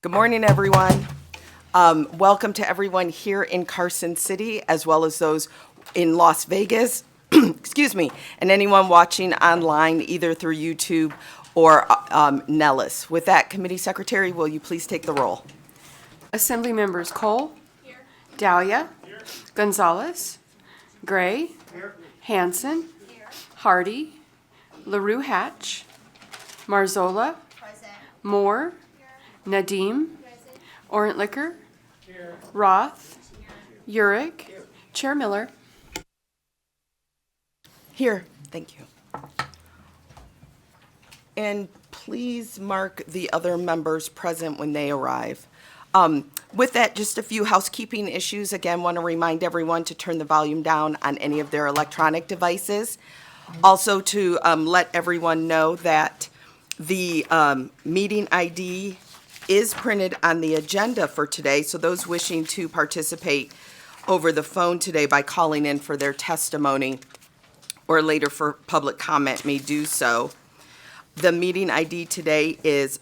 Good morning, everyone. Welcome to everyone here in Carson City, as well as those in Las Vegas, excuse me, and anyone watching online either through YouTube or Nellis. With that, Committee Secretary, will you please take the roll? Assembly members Cole. Here. Dahlia. Here. Gonzalez. Gray. Here. Hanson. Here. Hardy. LaRue Hatch. Marzola. Present. Moore. Here. Nadeem. Present. Orentlicker. Here. Roth. Here. Urick. Here. Chair Miller. Here, thank you. And please mark the other members present when they arrive. With that, just a few housekeeping issues. Again, want to remind everyone to turn the volume down on any of their electronic devices. Also to let everyone know that the meeting ID is printed on the agenda for today, so those wishing to participate over the phone today by calling in for their testimony or later for public comment may do so. The meeting ID today is,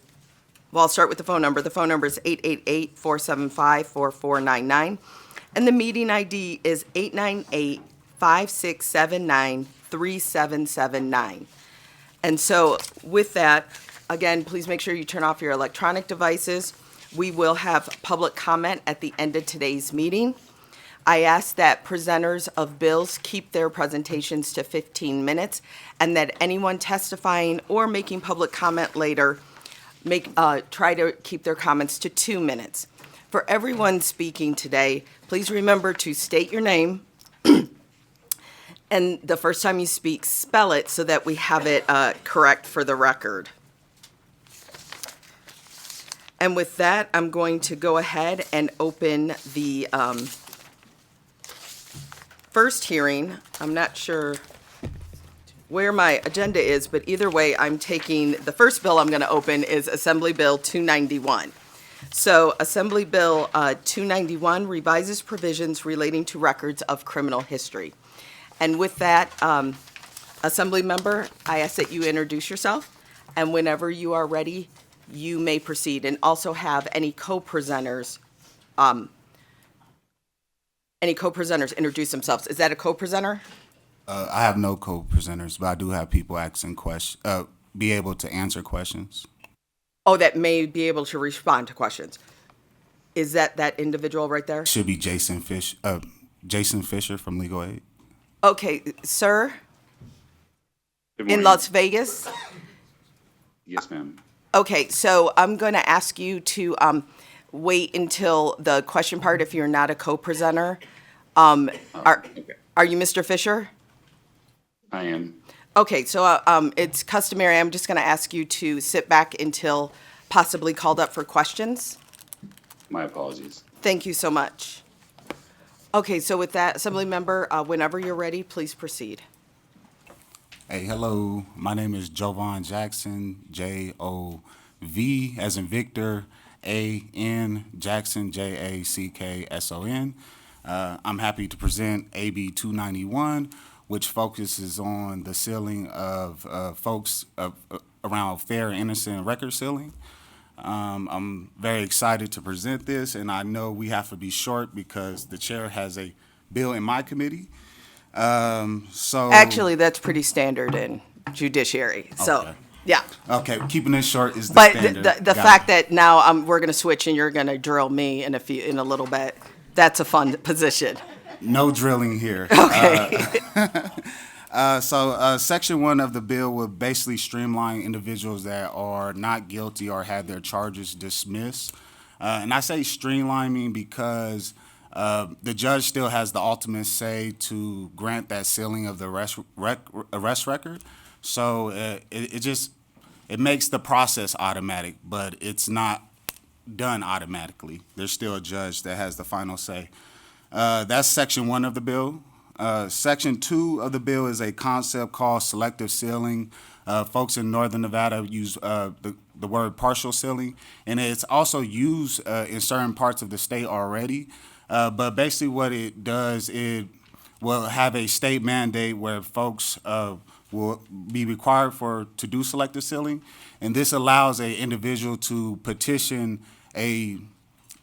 well, I'll start with the phone number. The phone number is 888-475-4499, and the meeting ID is 898-5679-3779. And so with that, again, please make sure you turn off your electronic devices. We will have public comment at the end of today's meeting. I ask that presenters of bills keep their presentations to 15 minutes and that anyone testifying or making public comment later try to keep their comments to 2 minutes. For everyone speaking today, please remember to state your name and the first time you speak, spell it so that we have it correct for the record. And with that, I'm going to go ahead and open the first hearing. I'm not sure where my agenda is, but either way, I'm taking, the first bill I'm going to open is Assembly Bill 291. So Assembly Bill 291 revises provisions relating to records of criminal history. And with that, Assembly Member, I ask that you introduce yourself, and whenever you are ready, you may proceed, and also have any co-presenters introduce themselves. Is that a co-presenter? I have no co-presenters, but I do have people asking questions, be able to answer questions. Oh, that may be able to respond to questions. Is that individual right there? Should be Jason Fisher from Legal Aid. Okay, sir, Good morning. in Las Vegas? Yes, ma'am. Okay, so I'm going to ask you to wait until the question part if you're not a co-presenter. Okay. Are you Mr. Fisher? I am. Okay, so it's customary. I'm just going to ask you to sit back until possibly called up for questions. My apologies. Thank you so much. Okay, so with that, Assembly Member, whenever you're ready, please proceed. Hey, hello. My name is Jovan Jackson, J-O-V as in Victor, A-N, Jackson, J-A-C-K-S-O-N. I'm happy to present AB 291, which focuses on the sealing of folks around fair and innocent record sealing. I'm very excited to present this, and I know we have to be short because the chair has a bill in my committee. Actually, that's pretty standard in Judiciary. So, Okay. yeah. Okay, keeping it short is the But standard. the fact that now we're going to switch and you're going to drill me in a little bit, that's a fun position. No drilling here. Okay. Section 1 of the bill would basically streamline individuals that are not guilty or had their charges dismissed. And I say streamlining because the judge still has the ultimate say to grant that sealing of the arrest record. So it makes the process automatic, but it's not done automatically. There's still a judge that has the final say. That's Section 1 of the bill. Section 2 of the bill is a concept called selective sealing. Folks in Northern Nevada use the word partial sealing, and it's also used in certain parts of the state already. But basically what it does, it will have a state mandate where folks will be required to do selective sealing, and this allows an individual to petition a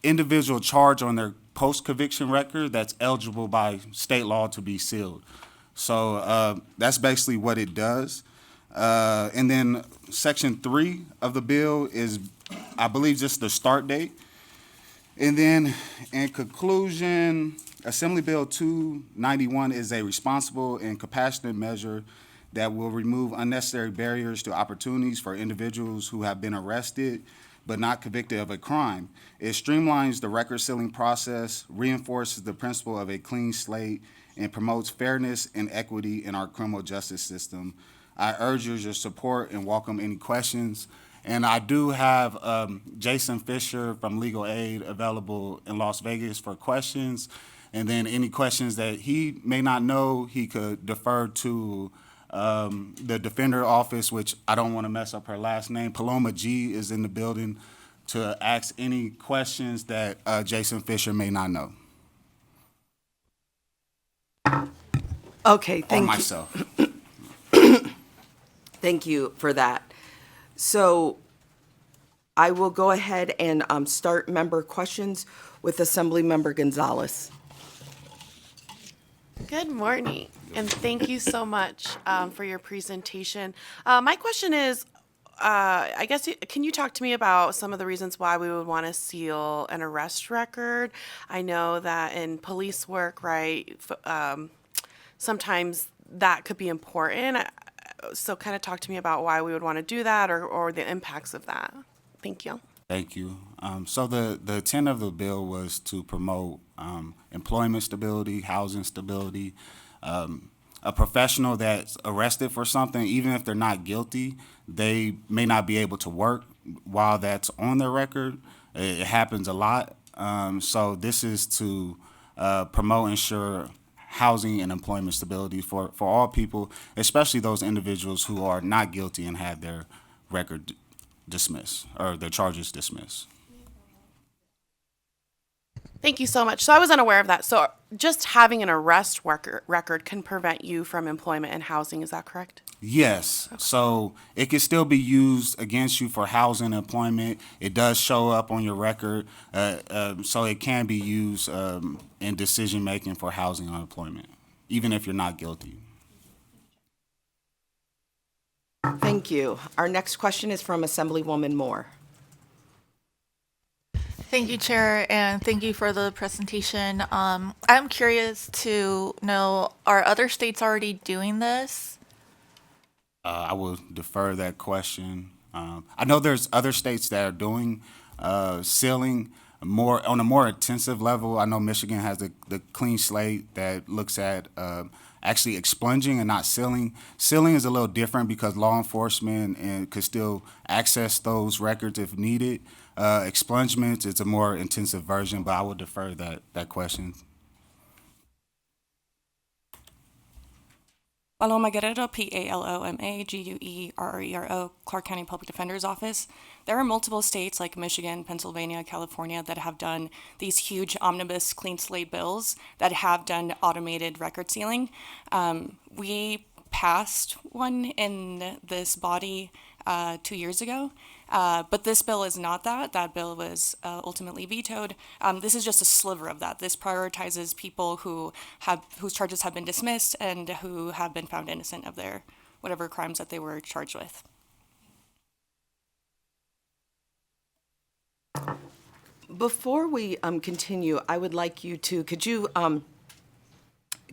individual charge on their post-conviction record that's eligible by state law to be sealed. So that's basically what it does. And then Section 3 of the bill is, I believe, just the start date. And then in conclusion, Assembly Bill 291 is a responsible and compassionate measure that will remove unnecessary barriers to opportunities for individuals who have been arrested but not convicted of a crime. It streamlines the record sealing process, reinforces the principle of a clean slate, and promotes fairness and equity in our criminal justice system. I urge your support and welcome any questions. And I do have Jason Fisher from Legal Aid available in Las Vegas for questions. And then any questions that he may not know, he could defer to the defender office, which I don't want to mess up her last name. Paloma G is in the building to ask any questions that Jason Fisher may not know. Okay, Or thank you. myself. Thank you for that. So I will go ahead and start member questions with Assembly Member Gonzalez. Good morning, and thank you so much for your presentation. My question is, I guess, can you talk to me about some of the reasons why we would want to seal an arrest record? I know that in police work, right, sometimes that could be important. So kind of talk to me about why we would want to do that or the impacts of that. Thank you. Thank you. So the intent of the bill was to promote employment stability, housing stability. A professional that's arrested for something, even if they're not guilty, they may not be able to work while that's on their record. It happens a lot. So this is to promote and ensure housing and employment stability for all people, especially those individuals who are not guilty and had their record dismissed or their charges dismissed. Thank you so much. So I was unaware of that. So just having an arrest record can prevent you from employment and housing. Is that correct? Yes. Okay. So it can still be used against you for housing and employment. It does show up on your record. So it can be used in decision making for housing and employment, even if you're not guilty. Thank you. Our next question is from Assemblywoman Moore. Thank you, Chair, and thank you for the presentation. I'm curious to know, are other states already doing this? I will defer that question. I know there's other states that are doing sealing more on a more intensive level. I know Michigan has the clean slate that looks at actually expunging and not sealing. Sealing is a little different because law enforcement could still access those records if needed. Expungement is a more intensive version, but I will defer that question. Paloma Guerrero, Paloma-Guerrero, Clark County Public Defender's Office. There are multiple states like Michigan, Pennsylvania, California that have done these huge omnibus clean slate bills that have done automated record sealing. We passed one in this body 2 years ago. But this bill is not that. That bill was ultimately vetoed. This is just a sliver of that. This prioritizes people whose charges have been dismissed and who have been found innocent of their whatever crimes that they were charged with. Before we continue, I would like you to, could you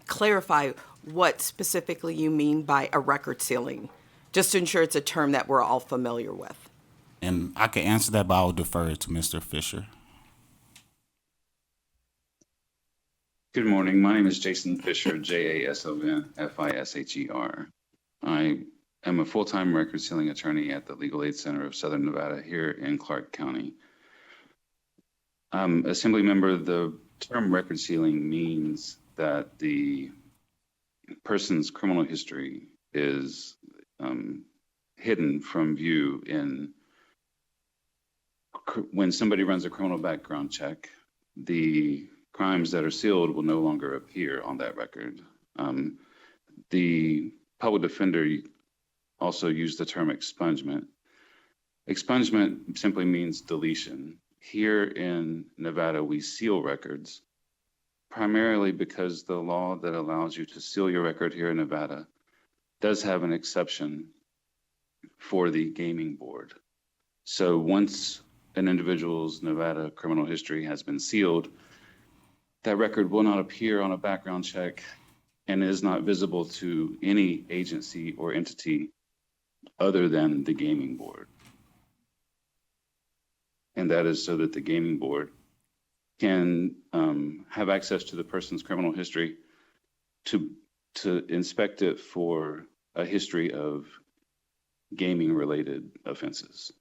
clarify what specifically you mean by a record sealing, just to ensure it's a term that we're all familiar with? And I can answer that, but I'll defer it to Mr. Fisher. Good morning. My name is Jason Fisher, JASONFISHER. I am a full-time record sealing attorney at the Legal Aid Center of Southern Nevada here in Clark County. Assembly member, the term record sealing means that the person's criminal history is hidden from view when somebody runs a criminal background check. The crimes that are sealed will no longer appear on that record. The public defender also used the term expungement. Expungement simply means deletion. Here in Nevada, we seal records primarily because the law that allows you to seal your record here in Nevada does have an exception for the gaming board. So once an individual's Nevada criminal history has been sealed, that record will not appear on a background check and is not visible to any agency or entity other than the gaming board. And that is so that the gaming board can have access to the person's criminal history to inspect it for a history of gaming related offenses.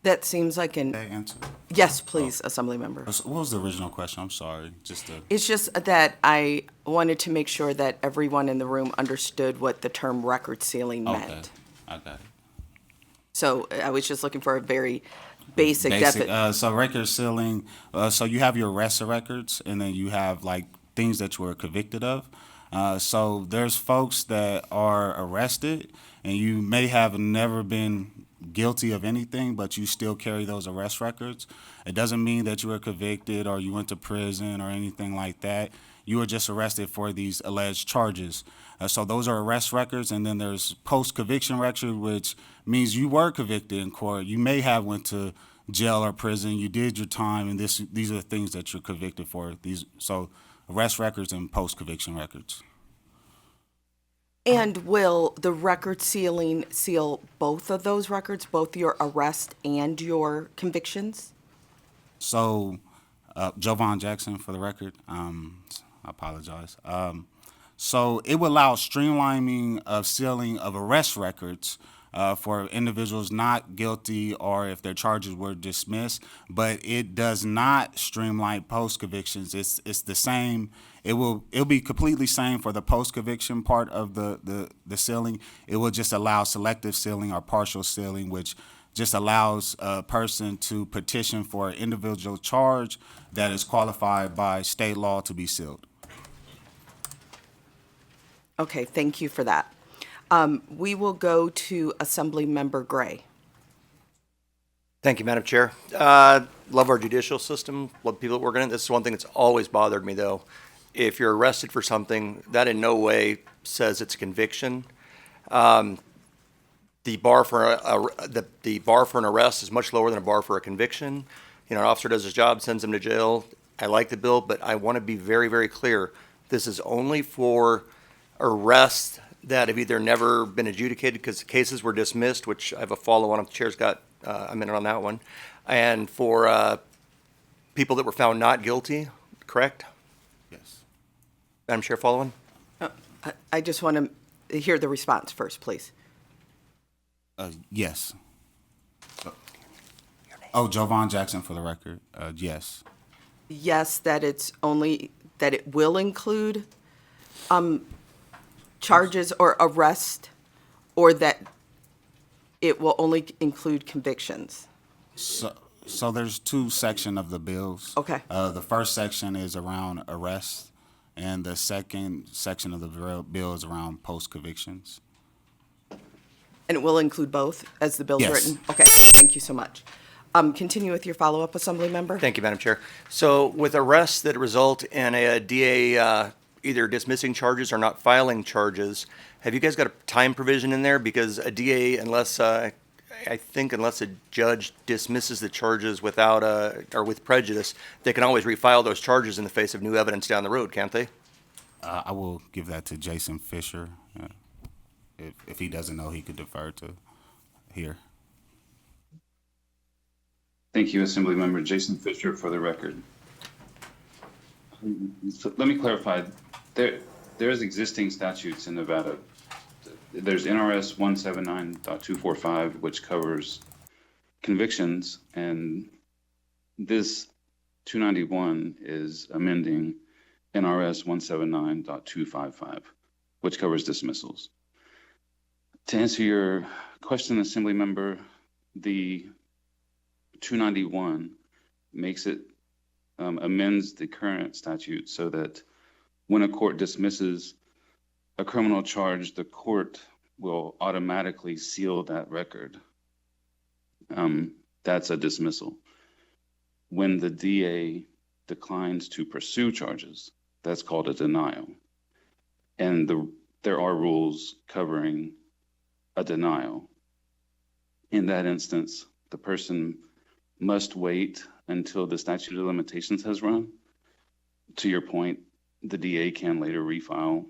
That seems like That answer? yes, please, Assembly Member. What was the original question? I'm sorry. Just to, It's just that I wanted to make sure that everyone in the room understood what the term record sealing okay, meant. I got it. So I was just looking for a very basic So record sealing, so you have your arrest records, and then you have like things that you were convicted of. So there's folks that are arrested, and you may have never been guilty of anything, but you still carry those arrest records. It doesn't mean that you were convicted or you went to prison or anything like that. You were just arrested for these alleged charges. So those are arrest records, and then there's post-conviction record, which means you were convicted in court. You may have went to jail or prison. You did your time, and these are the things that you're convicted for. So arrest records and post-conviction records. And will the record sealing seal both of those records, both your arrest and your convictions? So, Jovan Jackson, for the record, I apologize. So it will allow streamlining of sealing of arrest records for individuals not guilty or if their charges were dismissed, but it does not streamline post convictions. It's the same. It'll be completely same for the post conviction part of the sealing. It will just allow selective sealing or partial sealing, which just allows a person to petition for an individual charge that is qualified by state law to be sealed. Okay, thank you for that. We will go to Assembly Member Gray. Thank you, Madam Chair. Love our judicial system, love people that work in it. This is one thing that's always bothered me, though. If you're arrested for something, that in no way says it's a conviction. The bar for an arrest is much lower than a bar for a conviction. You know, an officer does his job, sends him to jail. I like the bill, but I want to be very, very clear. This is only for arrests that have either never been adjudicated because cases were dismissed, which I have a follow-on if the chair's got a minute on that one, and for people that were found not guilty, correct? Yes. Madam Chair, follow-on? I just want to hear the response first, please. Yes. Oh, Jovan Jackson, for the record. Yes. Yes, that it will include charges or arrest, or that it will only include convictions. So there's two sections of the bills. Okay. The first section is around arrests, and the second section of the bill is around post convictions. And it will include both as the bill's Yes. written? Okay, thank you so much. Continue with your follow-up, Assembly Member. Thank you, Madam Chair. So with arrests that result in a DA either dismissing charges or not filing charges, have you guys got a time provision in there? Because a DA, unless a judge dismisses the charges without or with prejudice, they can always refile those charges in the face of new evidence down the road, can't they? I will give that to Jason Fisher. If he doesn't know, he could defer to here. Thank you, Assembly Member Jason Fisher, for the record. So let me clarify. There's existing statutes in Nevada. There's NRS 179.245, which covers convictions, and this 291 is amending NRS 179.255, which covers dismissals. To answer your question, Assembly Member, the 291 makes it amends the current statute so that when a court dismisses a criminal charge, the court will automatically seal that record. That's a dismissal. When the DA declines to pursue charges, that's called a denial. And there are rules covering a denial. In that instance, the person must wait until the statute of limitations has run. To your point, the DA can later refile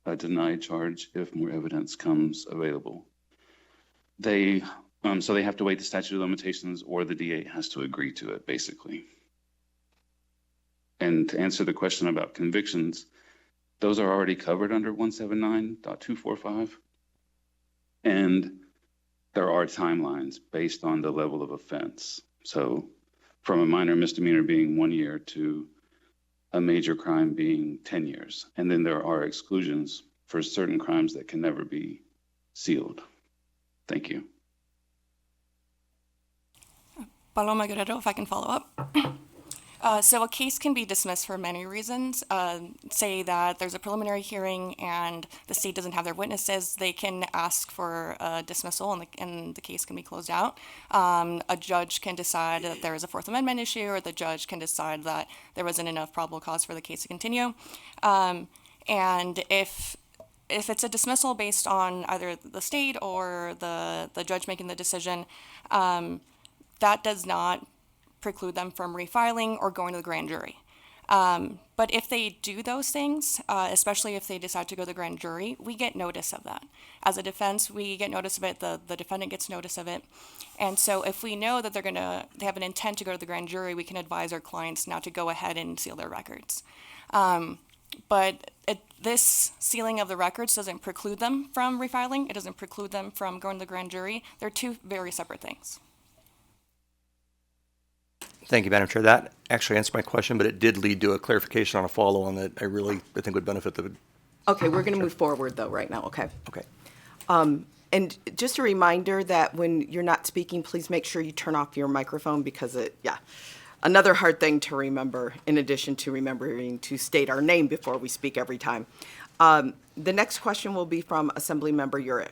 a denied charge if more evidence comes available. So they have to wait the statute of limitations, or the DA has to agree to it, basically. And to answer the question about convictions, those are already covered under 179.245. And there are timelines based on the level of offense. So from a minor misdemeanor being 1 year to a major crime being 10 years. And then there are exclusions for certain crimes that can never be sealed. Thank you. Paloma Guerrero, if I can follow up. So a case can be dismissed for many reasons. Say that there's a preliminary hearing and the state doesn't have their witnesses, they can ask for a dismissal and the case can be closed out. A judge can decide that there is a Fourth Amendment issue, or the judge can decide that there wasn't enough probable cause for the case to continue. And if it's a dismissal based on either the state or the judge making the decision, that does not preclude them from refiling or going to the grand jury. But if they do those things, especially if they decide to go to the grand jury, we get notice of that. As a defense, we get notice of it, the defendant gets notice of it. And so if we know that they have an intent to go to the grand jury, we can advise our clients now to go ahead and seal their records. But this sealing of the records doesn't preclude them from refiling. It doesn't preclude them from going to the grand jury. They're two very separate things. Thank you, Madam Chair. That actually answered my question, but it did lead to a clarification on a follow-on that I think would benefit the. Okay, we're going to move forward though right now, okay? Okay. And just a reminder that when you're not speaking, please make sure you turn off your microphone because another hard thing to remember in addition to remembering to state our name before we speak every time. The next question will be from Assemblymember Urick.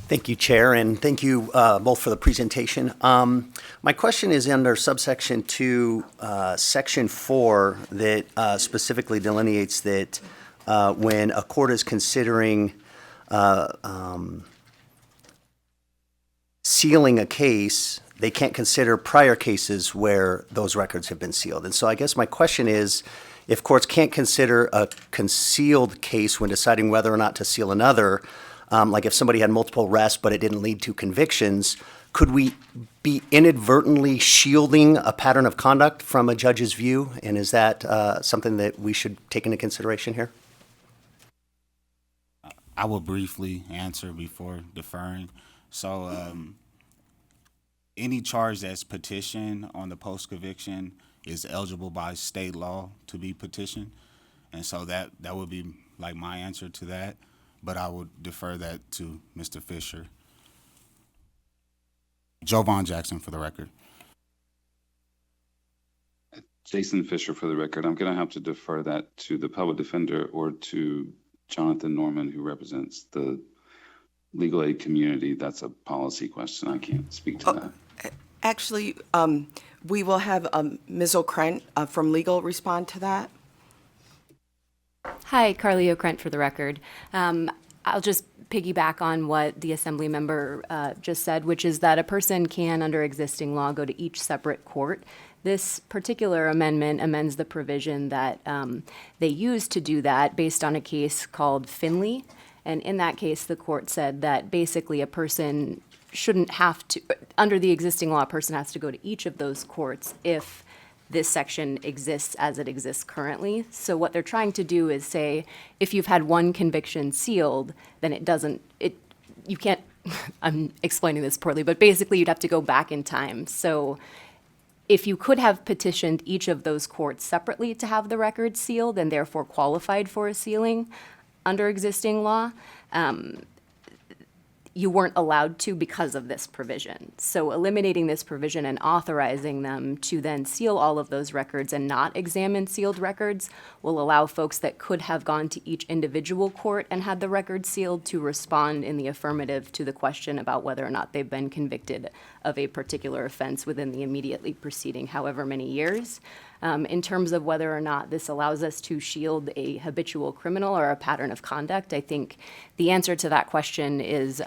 Thank you, Chair, and thank you both for the presentation. My question is under subsection 2, section 4, that specifically delineates that when a court is considering sealing a case, they can't consider prior cases where those records have been sealed. And so I guess my question is, if courts can't consider a concealed case when deciding whether or not to seal another, like if somebody had multiple arrests but it didn't lead to convictions, could we be inadvertently shielding a pattern of conduct from a judge's view? And is that something that we should take into consideration here? I will briefly answer before deferring. So any charge that's petitioned on the post-conviction is eligible by state law to be petitioned. And so that would be like my answer to that. But I would defer that to Mr. Fisher. Jovan Jackson for the record. Jason Fisher for the record. I'm going to have to defer that to the public defender or to Jonathan Norman, who represents the legal aid community. That's a policy question. I can't speak to that. Actually, we will have Ms. O'Krent from legal respond to that. Hi, Carly O'Krent for the record. I'll just piggyback on what the Assembly member just said, which is that a person can, under existing law, go to each separate court. This particular amendment amends the provision that they used to do that based on a case called Finley. And in that case, the court said that basically a person shouldn't have to, under the existing law, a person has to go to each of those courts if this section exists as it exists currently. So what they're trying to do is say, if you've had one conviction sealed, then you can't, I'm explaining this poorly, but basically you'd have to go back in time. So if you could have petitioned each of those courts separately to have the record sealed and therefore qualified for a sealing under existing law, you weren't allowed to because of this provision. So eliminating this provision and authorizing them to then seal all of those records and not examine sealed records will allow folks that could have gone to each individual court and had the record sealed to respond in the affirmative to the question about whether or not they've been convicted of a particular offense within the immediately preceding however many years. In terms of whether or not this allows us to shield a habitual criminal or a pattern of conduct, I think the answer to that question is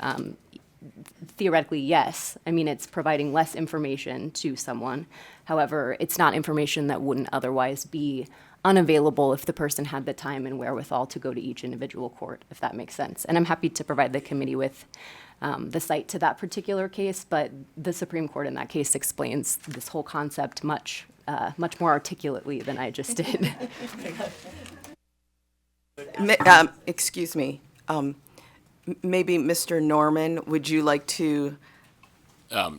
theoretically yes. I mean, it's providing less information to someone. However, it's not information that wouldn't otherwise be unavailable if the person had the time and wherewithal to go to each individual court, if that makes sense. And I'm happy to provide the committee with the site to that particular case, but the Supreme Court in that case explains this whole concept much more articulately than I just did. Excuse me. Maybe Mr. Norman, would you like to?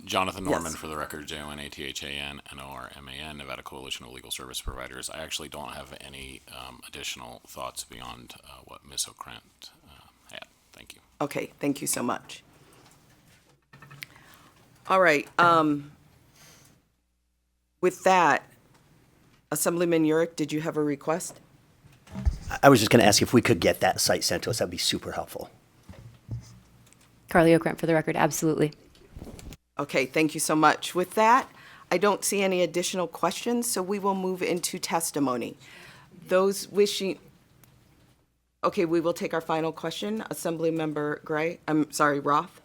Jonathan Norman, Yes. for the record, JONATHAN-NORMAN, Nevada Coalition of Legal Service Providers. I actually don't have any additional thoughts beyond what Ms. O'Krent had. Thank you. Okay, thank you so much. All right. With that, Assemblyman Urick, did you have a request? I was just going to ask if we could get that site sent to us. That'd be super helpful. Carly O'Krent, for the record, absolutely. Okay, thank you so much. With that, I don't see any additional questions, so we will move into testimony. Those wishing, okay, we will take our final question. Assemblymember Roth.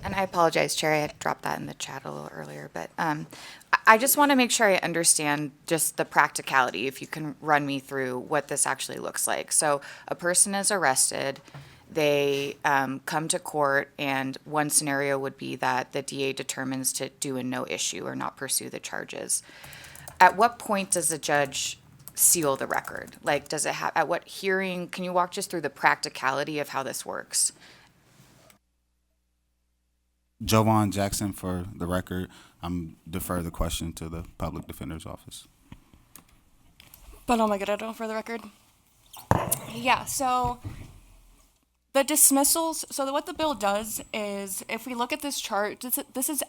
And I apologize, Chair, I had dropped that in the chat a little earlier, but I just want to make sure I understand just the practicality, if you can run me through what this actually looks like. So a person is arrested, they come to court, and one scenario would be that the DA determines to do a no issue or not pursue the charges. At what point does the judge seal the record? Like, does it have, at what hearing? Can you walk just through the practicality of how this works? Jovan Jackson, for the record. Defer the question to the Public Defender's Office. Paloma Guerrero, for the record. Yeah, so the dismissals, so what the bill does is, if we look at this chart, this is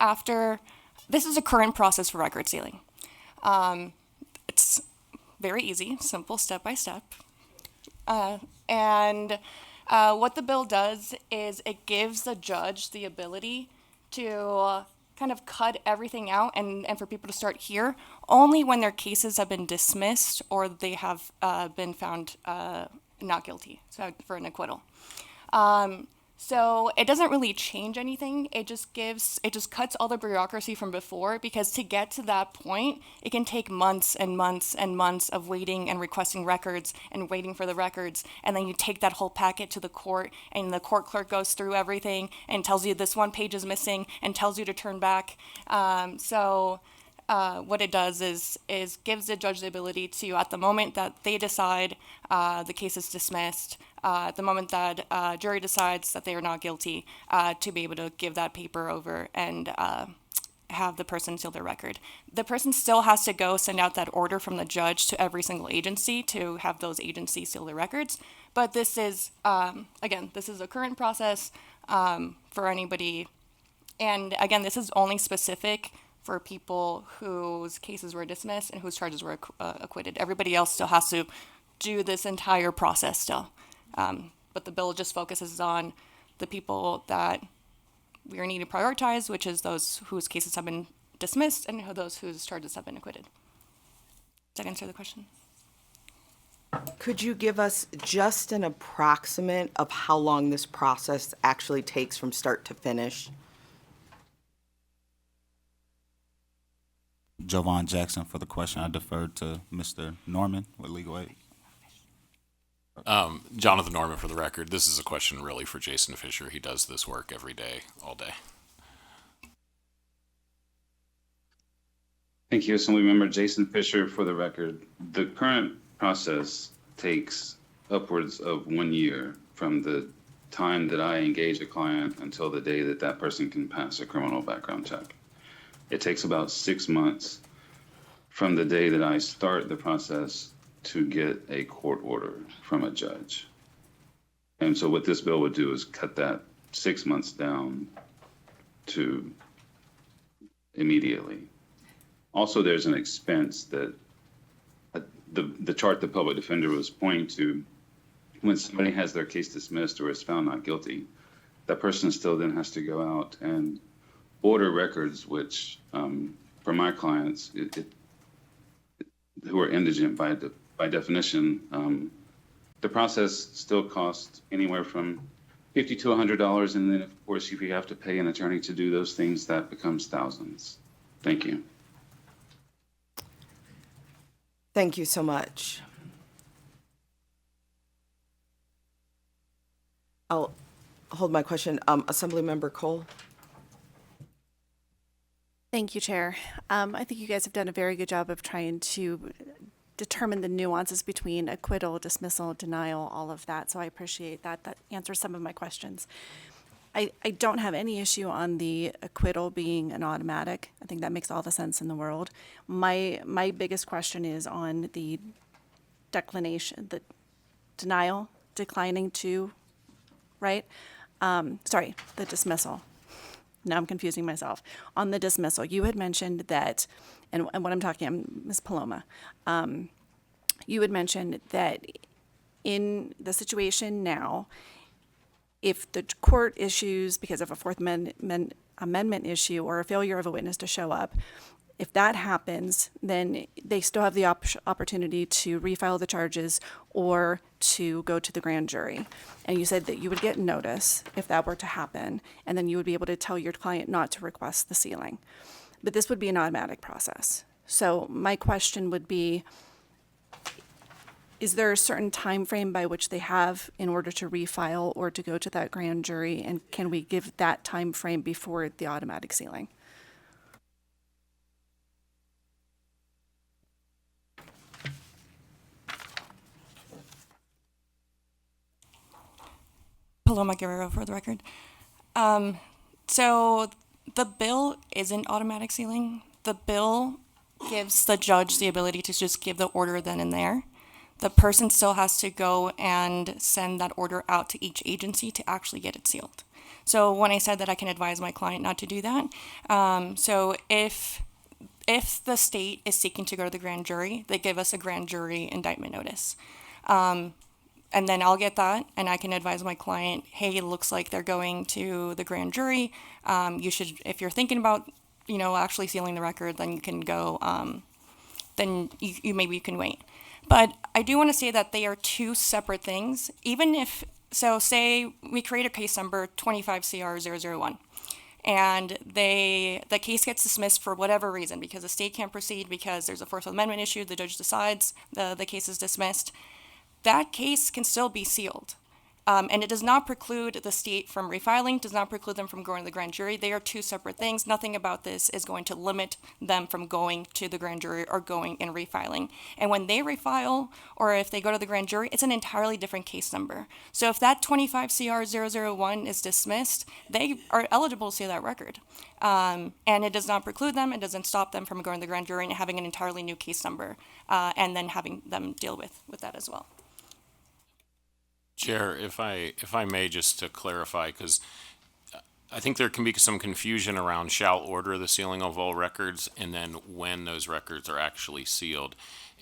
a current process for record sealing. It's very easy, simple, step by step. And what the bill does is it gives the judge the ability to kind of cut everything out and for people to start here only when their cases have been dismissed or they have been found not guilty, so for an acquittal. So it doesn't really change anything. It just cuts all the bureaucracy from before, because to get to that point, it can take months and months and months of waiting and requesting records and waiting for the records. And then you take that whole packet to the court, and the court clerk goes through everything and tells you this one page is missing and tells you to turn back. What it does is gives the judge the ability to, at the moment that they decide the case is dismissed, at the moment that jury decides that they are not guilty, to be able to give that paper over and have the person seal their record. The person still has to go send out that order from the judge to every single agency to have those agencies seal their records. But this is, again, this is a current process for anybody. And again, this is only specific for people whose cases were dismissed and whose charges were acquitted. Everybody else still has to do this entire process still. But the bill just focuses on the people that we are needing to prioritize, which is those whose cases have been dismissed and those whose charges have been acquitted. Does that answer the question? Could you give us just an approximate of how long this process actually takes from start to finish? Jovan Jackson, for the question. I defer to Mr. Norman with legal aid. Jonathan Norman, for the record. This is a question really for Jason Fisher. He does this work every day, all day. Thank you, Assemblymember Jason Fisher, for the record. The current process takes upwards of 1 year from the time that I engage a client until the day that that person can pass a criminal background check. It takes about 6 months from the day that I start the process to get a court order from a judge. And so what this bill would do is cut that 6 months down to immediately. Also, there's an expense that the chart the public defender was pointing to, when somebody has their case dismissed or is found not guilty, that person still then has to go out and order records, which for my clients, who are indigent by definition, the process still costs anywhere from $50 to $100, and then of course if you have to pay an attorney to do those things, that becomes thousands. Thank you. Thank you so much. I'll hold my question. Assemblymember Cole? Thank you, Chair. I think you guys have done a very good job of trying to determine the nuances between acquittal, dismissal, denial, all of that. So I appreciate that. That answers some of my questions. I don't have any issue on the acquittal being an automatic. I think that makes all the sense in the world. My biggest question is on the declination, the denial, declining to, right? Sorry, the dismissal. Now I'm confusing myself. On the dismissal, you had mentioned that, and what I'm talking, Ms. Paloma, you had mentioned that in the situation now, if the court issues, because of a Fourth Amendment issue or a failure of a witness to show up, if that happens, then they still have the opportunity to refile the charges or to go to the grand jury. And you said that you would get notice if that were to happen, and then you would be able to tell your client not to request the sealing. But this would be an automatic process. So my question would be, is there a certain time frame by which they have in order to refile or to go to that grand jury, and can we give that time frame before the automatic sealing? Paloma Guerrero for the record. So the bill isn't automatic sealing. The bill gives the judge the ability to just give the order then and there. The person still has to go and send that order out to each agency to actually get it sealed. So when I said that I can advise my client not to do that, so if the state is seeking to go to the grand jury, they give us a grand jury indictment notice. And then I'll get that, and I can advise my client, hey, it looks like they're going to the grand jury. You should, if you're thinking about, actually sealing the record, then you can go, then you maybe you can wait. But I do want to say that they are two separate things. Even if, so say we create a case number 25CR001, and the case gets dismissed for whatever reason, because the state can't proceed, because there's a Fourth Amendment issue, the judge decides the case is dismissed. That case can still be sealed. And it does not preclude the state from refiling, does not preclude them from going to the grand jury. They are two separate things. Nothing about this is going to limit them from going to the grand jury or going and refiling. And when they refile, or if they go to the grand jury, it's an entirely different case number. So if that 25CR001 is dismissed, they are eligible to see that record. And it does not preclude them, it doesn't stop them from going to the grand jury and having an entirely new case number, and then having them deal with that as well. Chair, if I may, just to clarify, because I think there can be some confusion around shall order the sealing of all records and then when those records are actually sealed.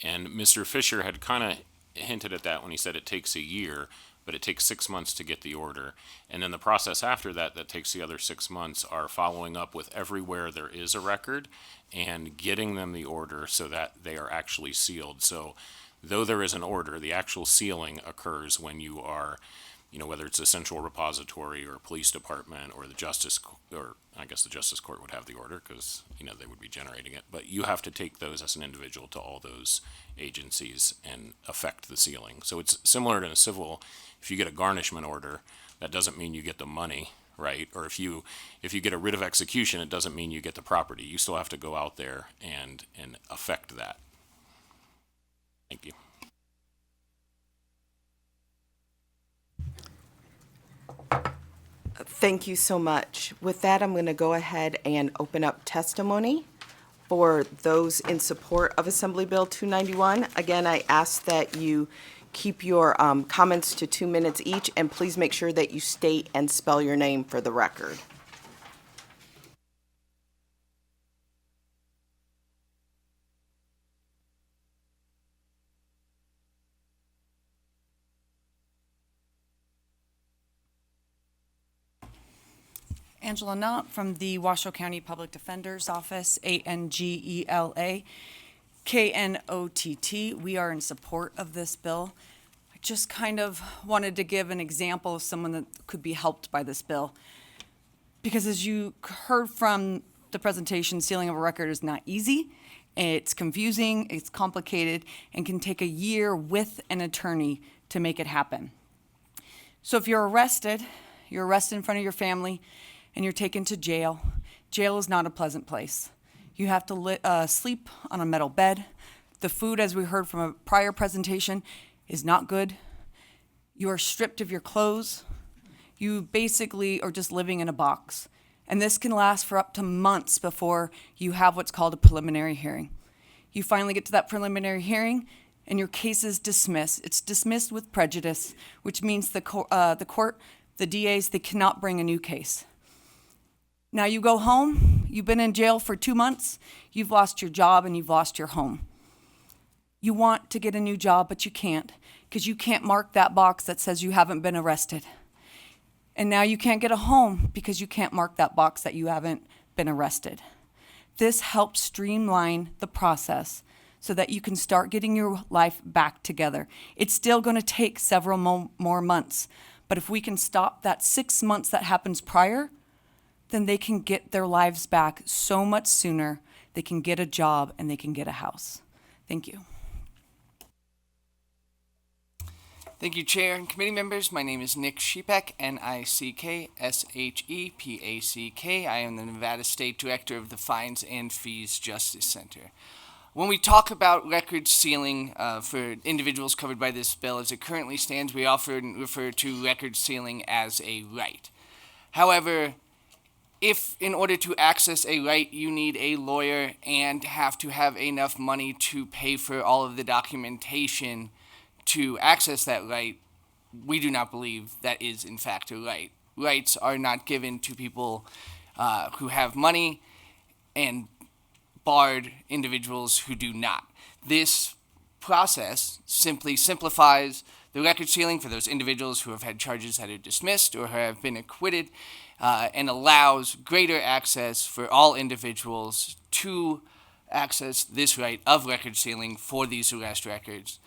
And Mr. Fisher had kind of hinted at that when he said it takes a year, but it takes 6 months to get the order. And then the process after that takes the other 6 months are following up with everywhere there is a record and getting them the order so that they are actually sealed. So though there is an order, the actual sealing occurs when you are, whether it's a central repository or police department or the justice, or I guess the justice court would have the order because, they would be generating it. But you have to take those as an individual to all those agencies and affect the sealing. So it's similar to a civil. If you get a garnishment order, that doesn't mean you get the money, right? Or if you get a writ of execution, it doesn't mean you get the property. You still have to go out there and affect that. Thank you. Thank you so much. With that, I'm going to go ahead and open up testimony for those in support of Assembly Bill 291. Again, I ask that you keep your comments to 2 minutes each, and please make sure that you state and spell your name for the record. Angela Knott from the Washoe County Public Defender's Office, Angela Knott. We are in support of this bill. I just kind of wanted to give an example of someone that could be helped by this bill. Because as you heard from the presentation, sealing of a record is not easy. It's confusing, it's complicated, and can take a year with an attorney to make it happen. So if you're arrested in front of your family, and you're taken to jail. Jail is not a pleasant place. You have to sleep on a metal bed. The food, as we heard from a prior presentation, is not good. You are stripped of your clothes. You basically are just living in a box. And this can last for up to months before you have what's called a preliminary hearing. You finally get to that preliminary hearing, and your case is dismissed. It's dismissed with prejudice, which means the court, the DAs, they cannot bring a new case. Now you go home, you've been in jail for 2 months, you've lost your job and you've lost your home. You want to get a new job, but you can't, because you can't mark that box that says you haven't been arrested. And now you can't get a home because you can't mark that box that you haven't been arrested. This helps streamline the process so that you can start getting your life back together. It's still going to take several more months, but if we can stop that 6 months that happens prior, then they can get their lives back so much sooner. They can get a job and they can get a house. Thank you. Thank you, Chair and committee members. My name is Nick Shepek, Nickshepak. I am the Nevada State Director of the Fines and Fees Justice Center. When we talk about record sealing for individuals covered by this bill, as it currently stands, we often refer to record sealing as a right. However, if in order to access a right, you need a lawyer and have to have enough money to pay for all of the documentation to access that right, we do not believe that is in fact a right. Rights are not given to people who have money and barred individuals who do not. This process simply simplifies the record sealing for those individuals who have had charges that are dismissed or have been acquitted, and allows greater access for all individuals to access this right of record sealing for these arrest records,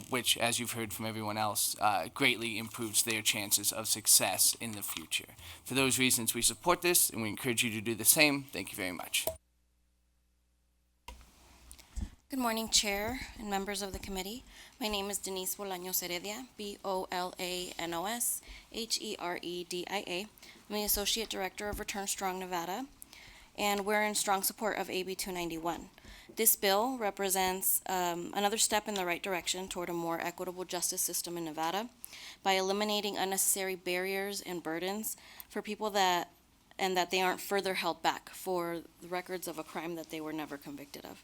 which, as you've heard from everyone else, greatly improves their chances of success in the future. For those reasons, we support this, and we encourage you to do the same. Thank you very much. Good morning, Chair and members of the committee. My name is Denise Bolaños Heredia, Bolanos Heredia. I'm the Associate Director of Return Strong Nevada, and we're in strong support of AB 291. This bill represents another step in the right direction toward a more equitable justice system in Nevada by eliminating unnecessary barriers and burdens for people that they aren't further held back for the records of a crime that they were never convicted of.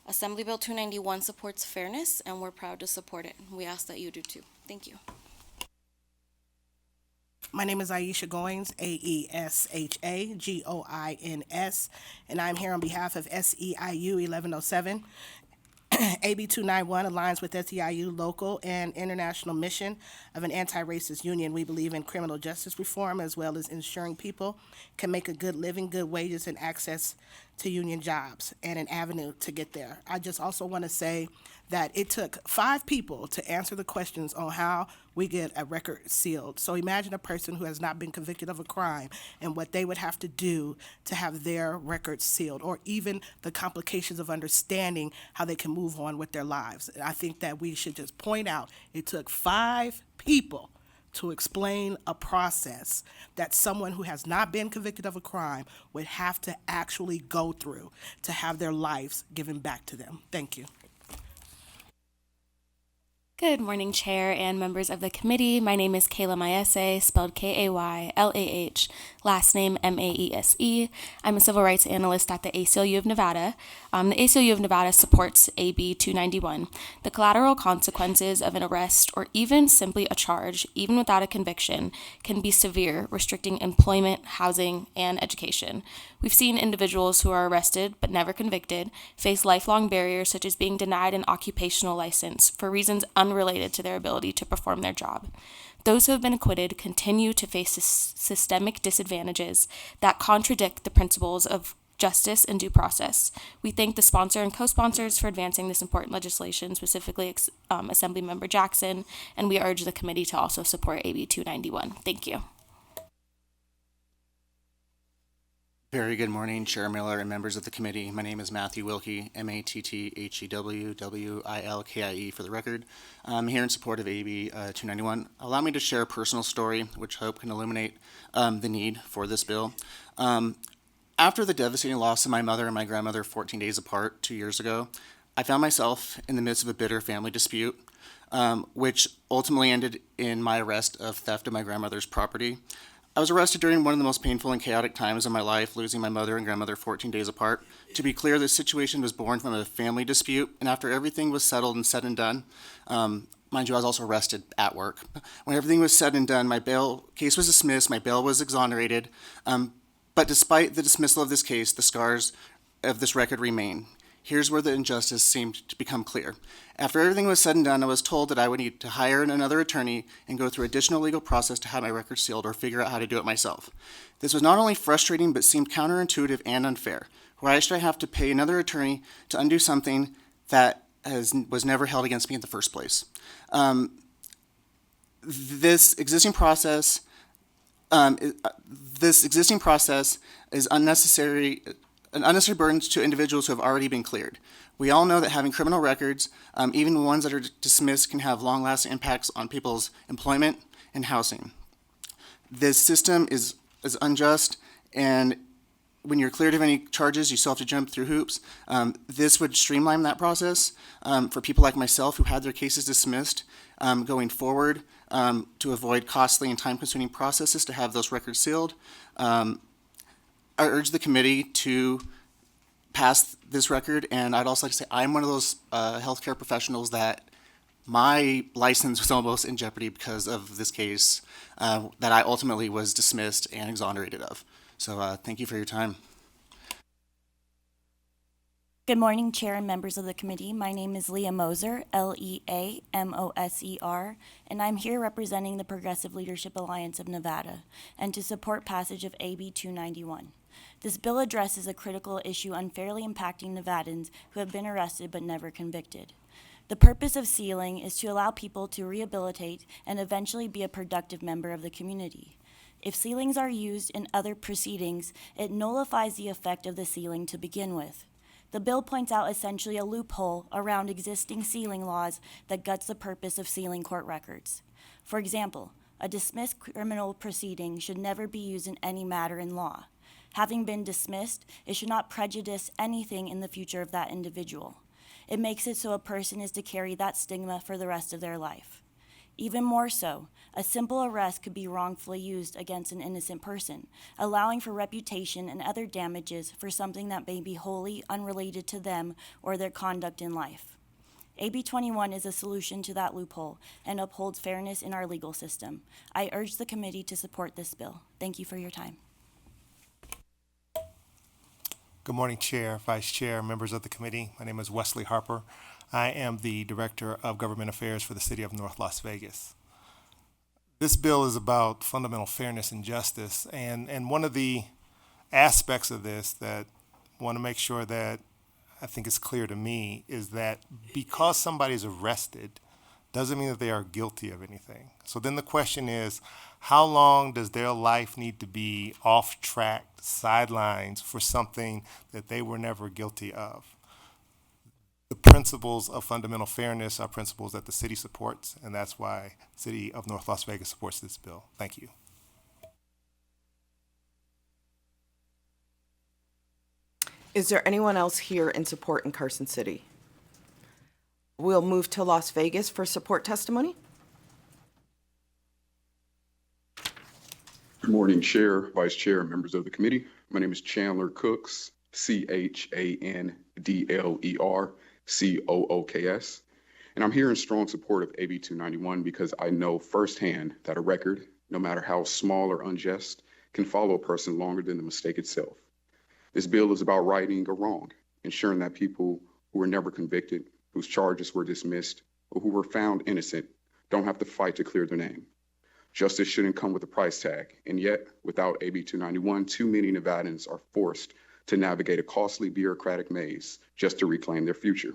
Assembly Bill 291 supports fairness, and we're proud to support it. We ask that you do too. Thank you. My name is Aisha Goins, Aesha and I'm here on behalf of SEIU 1107. AB 291 aligns with SEIU local and international mission of an anti-racist union. We believe in criminal justice reform as well as ensuring people can make a good living, good wages, and access to union jobs and an avenue to get there. I just also want to say that it took 5 people to answer the questions on how we get a record sealed. So imagine a person who has not been convicted of a crime and what they would have to do to have their records sealed, or even the complications of understanding how they can move on with their lives. I think that we should just point out it took 5 people to explain a process that someone who has not been convicted of a crime would have to actually go through to have their lives given back to them. Thank you. Good morning, Chair and members of the committee. My name is Kayla Maese, spelled Kaylah, last name Maese. I'm a civil rights analyst at the ACLU of Nevada. The ACLU of Nevada supports AB 291. The collateral consequences of an arrest or even simply a charge, even without a conviction, can be severe, restricting employment, housing, and education. We've seen individuals who are arrested but never convicted face lifelong barriers such as being denied an occupational license for reasons unrelated to their ability to perform their job. Those who have been acquitted continue to face systemic disadvantages that contradict the principles of justice and due process. We thank the sponsor and co-sponsors for advancing this important legislation, specifically Assemblymember Jackson, and we urge the committee to also support AB 291. Thank you. Very good morning, Chair Miller and members of the committee. My name is Matthew Wilkie, Matthew for the record. I'm here in support of AB 291. Allow me to share a personal story which I hope can illuminate the need for this bill. After the devastating loss of my mother and my grandmother 14 days apart 2 years ago, I found myself in the midst of a bitter family dispute, which ultimately ended in my arrest of theft of my grandmother's property. I was arrested during one of the most painful and chaotic times of my life, losing my mother and grandmother 14 days apart. To be clear, this situation was born from a family dispute, and after everything was settled and said and done, mind you, I was also arrested at work. When everything was said and done, my bail case was dismissed, my bail was exonerated, but despite the dismissal of this case, the scars of this record remain. Here's where the injustice seemed to become clear. After everything was said and done, I was told that I would need to hire another attorney and go through additional legal process to have my record sealed or figure out how to do it myself. This was not only frustrating, but seemed counterintuitive and unfair. Why should I have to pay another attorney to undo something that was never held against me in the first place? This existing process is unnecessary. An unnecessary burden to individuals who have already been cleared. We all know that having criminal records, even ones that are dismissed, can have long-lasting impacts on people's employment and housing. This system is unjust, and when you're cleared of any charges, you still have to jump through hoops. This would streamline that process for people like myself who had their cases dismissed going forward to avoid costly and time-consuming processes to have those records sealed. I urge the committee to pass this record, and I'd also like to say I'm one of those healthcare professionals that my license was almost in jeopardy because of this case that I ultimately was dismissed and exonerated of. So thank you for your time. Good morning, Chair and members of the committee. My name is Leah Moser, Leamoser, and I'm here representing the Progressive Leadership Alliance of Nevada and to support passage of AB 291. This bill addresses a critical issue unfairly impacting Nevadans who have been arrested but never convicted. The purpose of sealing is to allow people to rehabilitate and eventually be a productive member of the community. If sealings are used in other proceedings, it nullifies the effect of the sealing to begin with. The bill points out essentially a loophole around existing sealing laws that guts the purpose of sealing court records. For example, a dismissed criminal proceeding should never be used in any matter in law. Having been dismissed, it should not prejudice anything in the future of that individual. It makes it so a person is to carry that stigma for the rest of their life. Even more so, a simple arrest could be wrongfully used against an innocent person, allowing for reputation and other damages for something that may be wholly unrelated to them or their conduct in life. AB 21 is a solution to that loophole and upholds fairness in our legal system. I urge the committee to support this bill. Thank you for your time. Good morning, Chair, Vice Chair, members of the committee. My name is Wesley Harper. I am the Director of Government Affairs for the City of North Las Vegas. This bill is about fundamental fairness and justice, and one of the aspects of this that I want to make sure that I think is clear to me is that because somebody is arrested doesn't mean that they are guilty of anything. So then the question is, how long does their life need to be off track, sidelines for something that they were never guilty of? The principles of fundamental fairness are principles that the city supports, and that's why the City of North Las Vegas supports this bill. Thank you. Is there anyone else here in support in Carson City? We'll move to Las Vegas for support testimony. Good morning, Chair, Vice Chair, members of the committee. My name is Chandler Cooks, ChandlerCooks, and I'm here in strong support of AB 291 because I know firsthand that a record, no matter how small or unjust, can follow a person longer than the mistake itself. This bill is about righting a wrong, ensuring that people who were never convicted, whose charges were dismissed, or who were found innocent don't have to fight to clear their name. Justice shouldn't come with a price tag, and yet, without AB 291, too many Nevadans are forced to navigate a costly bureaucratic maze just to reclaim their future.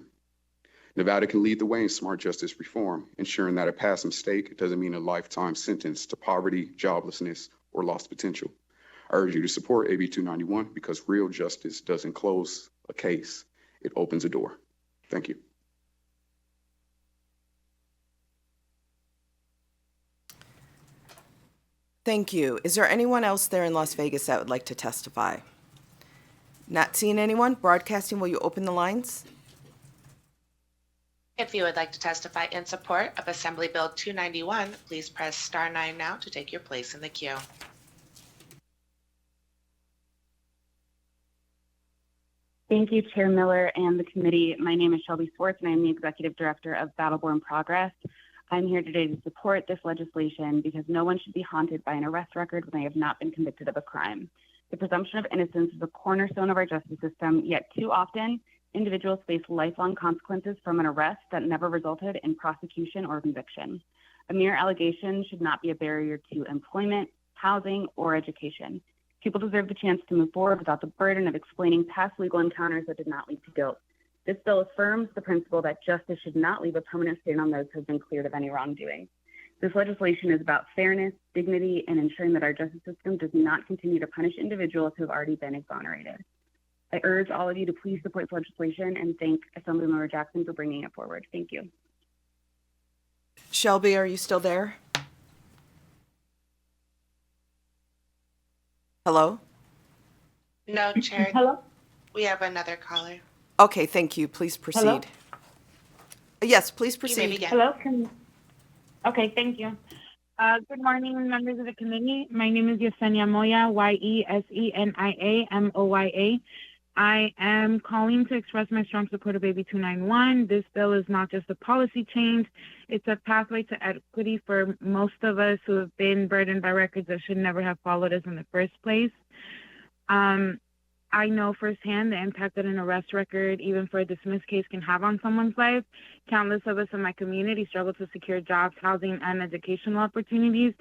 Nevada can lead the way in smart justice reform, ensuring that a past mistake doesn't mean a lifetime sentence to poverty, joblessness, or lost potential. I urge you to support AB 291 because real justice doesn't close a case, it opens a door. Thank you. Thank you. Is there anyone else there in Las Vegas that would like to testify? Not seeing anyone. Broadcasting, will you open the lines? If you would like to testify in support of Assembly Bill 291, please press star 9 now to take your place in the queue. Thank you, Chair Miller and the committee. My name is Shelby Swartz, and I'm the Executive Director of Battleborn Progress. I'm here today to support this legislation because no one should be haunted by an arrest record when they have not been convicted of a crime. The presumption of innocence is a cornerstone of our justice system, yet too often, individuals face lifelong consequences from an arrest that never resulted in prosecution or conviction. A mere allegation should not be a barrier to employment, housing, or education. People deserve the chance to move forward without the burden of explaining past legal encounters that did not lead to guilt. This bill affirms the principle that justice should not leave a permanent stain on those who have been cleared of any wrongdoing. This legislation is about fairness, dignity, and ensuring that our justice system does not continue to punish individuals who have already been exonerated. I urge all of you to please support this legislation and thank Assemblymember Jackson for bringing it forward. Thank you. Shelby, are you still there? Hello? No, Chair. Hello? We have another caller. Okay, thank you. Please proceed. Hello? Yes, please You may proceed. begin. Hello? Okay, thank you. Good morning, members of the committee. My name is Yesenia Moya, Yesenia Moya. I am calling to express my strong support of AB 291. This bill is not just a policy change, it's a pathway to equity for most of us who have been burdened by records that should never have followed us in the first place. I know firsthand the impact that an arrest record, even for a dismissed case, can have on someone's life. Countless of us in my community struggle to secure jobs, housing, and educational opportunities,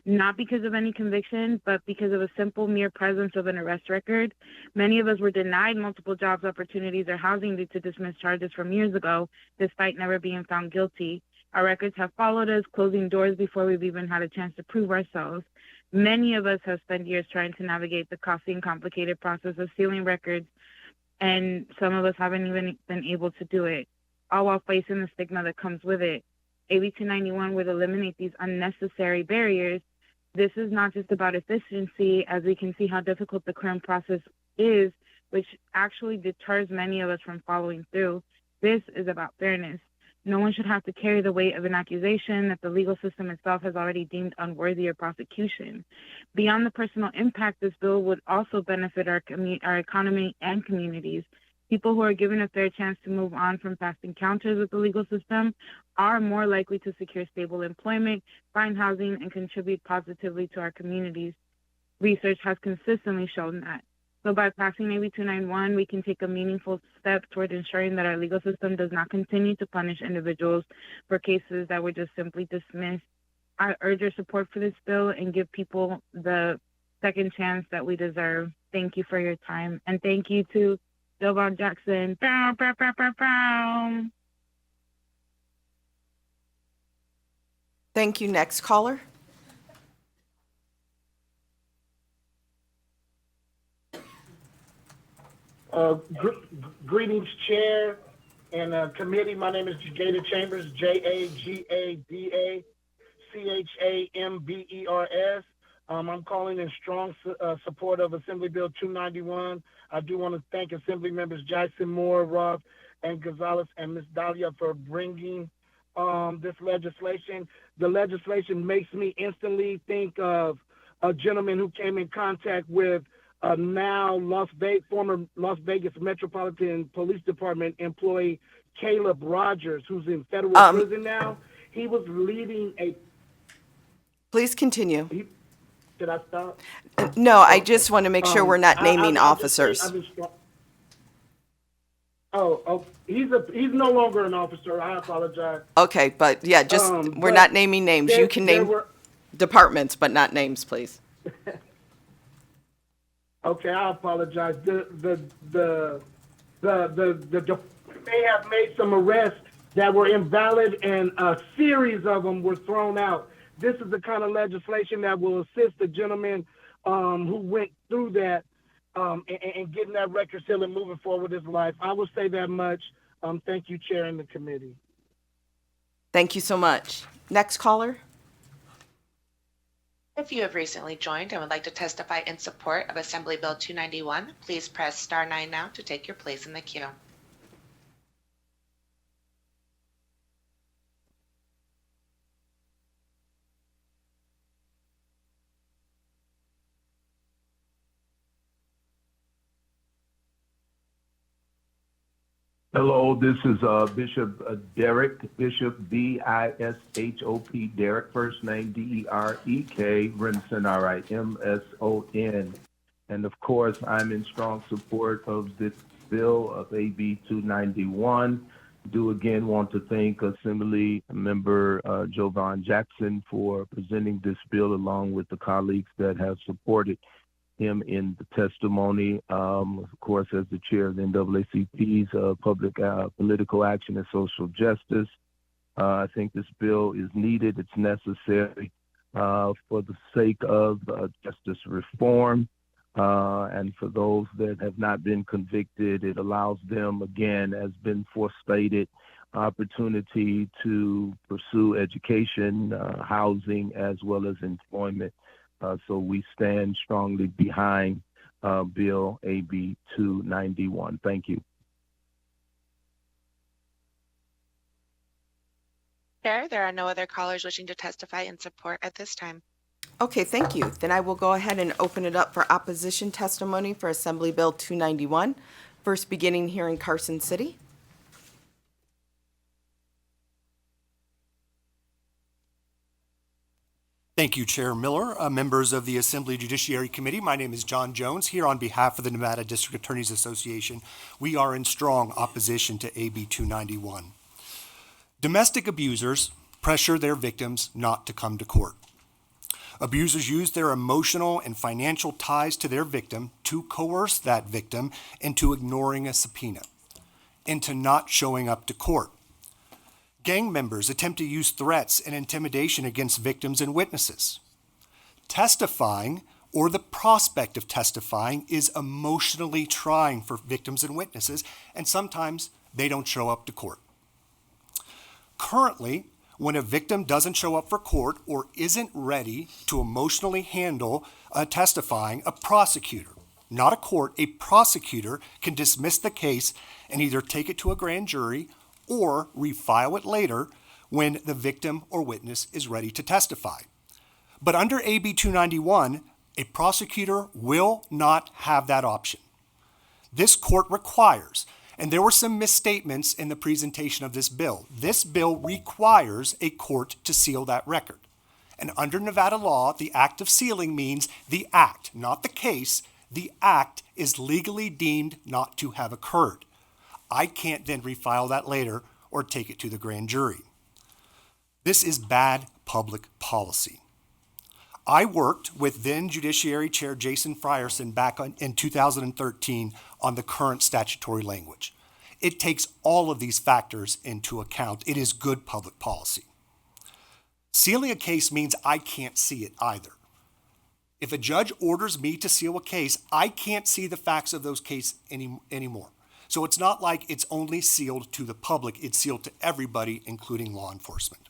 not because of any conviction, but because of a simple mere presence of an arrest record. Many of us were denied multiple jobs, opportunities, or housing due to dismissed charges from years ago, despite never being found guilty. Our records have followed us, closing doors before we've even had a chance to prove ourselves. Many of us have spent years trying to navigate the costly and complicated process of sealing records, and some of us haven't even been able to do it, all while facing the stigma that comes with it. AB 291 would eliminate these unnecessary barriers. This is not just about efficiency, as we can see how difficult the current process is, which actually deters many of us from following through. This is about fairness. No one should have to carry the weight of an accusation that the legal system itself has already deemed unworthy of prosecution. Beyond the personal impact, this bill would also benefit our economy and communities. People who are given a fair chance to move on from past encounters with the legal system are more likely to secure stable employment, find housing, and contribute positively to our communities. Research has consistently shown that. So by passing AB 291, we can take a meaningful step toward ensuring that our legal system does not continue to punish individuals for cases that were just simply dismissed. I urge your support for this bill and give people the second chance that we deserve. Thank you for your time. And thank you to Delvon Jackson. Bow, bow, bow, bow, bow. Thank you. Next caller. Greetings, Chair and committee. My name is Jagada Chambers, Jagadachambers. I'm calling in strong support of Assembly Bill 291. I do want to thank Assembly members Jackson Moore, Roth, and Gonzalez and Ms. Dahlia for bringing this legislation. The legislation makes me instantly think of a gentleman who came in contact with now former Las Vegas Metropolitan Police Department employee Caleb Rogers, who's in federal prison now. He was leading a. Please continue. Should I stop? No, I just want to make sure we're not naming officers. He's no longer an officer. I apologize. Okay, but yeah, just, we're not naming names. You can name departments, but not names, please. Okay, I apologize. They have made some arrests that were invalid, and a series of them were thrown out. This is the kind of legislation that will assist the gentleman who went through that and getting that record seal and moving forward with his life. I will say that much. Thank you, Chair, and the committee. Thank you so much. Next caller. If you have recently joined and would like to testify in support of Assembly Bill 291, please press star 9 now to take your place in the queue. Hello, this is Bishop Derek, Bishop B-I-S-H-O-P, Derek, first name D-E-R-E-K, Rimson, R-I-M-S-O-N. And of course, I'm in strong support of this bill of AB 291. Do again want to thank Assembly Member Jovan Jackson for presenting this bill along with the colleagues that have supported him in the testimony. Of course, as the chair of the NAACP's Public Political Action and Social Justice, I think this bill is needed. It's necessary for the sake of justice reform. And for those that have not been convicted, it allows them, again, as been forestated, opportunity to pursue education, housing, as well as employment. So we stand strongly behind Bill AB 291. Thank you. Chair, there are no other callers wishing to testify in support at this time. Okay, thank you. Then I will go ahead and open it up for opposition testimony for Assembly Bill 291, first beginning here in Carson City. Thank you, Chair Miller. Members of the Assembly Judiciary Committee, my name is John Jones, here on behalf of the Nevada District Attorneys Association. We are in strong opposition to AB 291. Domestic abusers pressure their victims not to come to court. Abusers use their emotional and financial ties to their victim to coerce that victim into ignoring a subpoena, into not showing up to court. Gang members attempt to use threats and intimidation against victims and witnesses. Testifying, or the prospect of testifying, is emotionally trying for victims and witnesses, and sometimes they don't show up to court. Currently, when a victim doesn't show up for court or isn't ready to emotionally handle testifying, a prosecutor, not a court, a prosecutor can dismiss the case and either take it to a grand jury or refile it later when the victim or witness is ready to testify. But under AB 291, a prosecutor will not have that option. This court requires, and there were some misstatements in the presentation of this bill requires a court to seal that record. And under Nevada law, the act of sealing means the act, not the case, the act is legally deemed not to have occurred. I can't then refile that later or take it to the grand jury. This is bad public policy. I worked with then Judiciary Chair Jason Frierson back in 2013 on the current statutory language. It takes all of these factors into account. It is good public policy. Sealing a case means I can't see it either. If a judge orders me to seal a case, I can't see the facts of those cases anymore. So it's not like it's only sealed to the public, it's sealed to everybody, including law enforcement.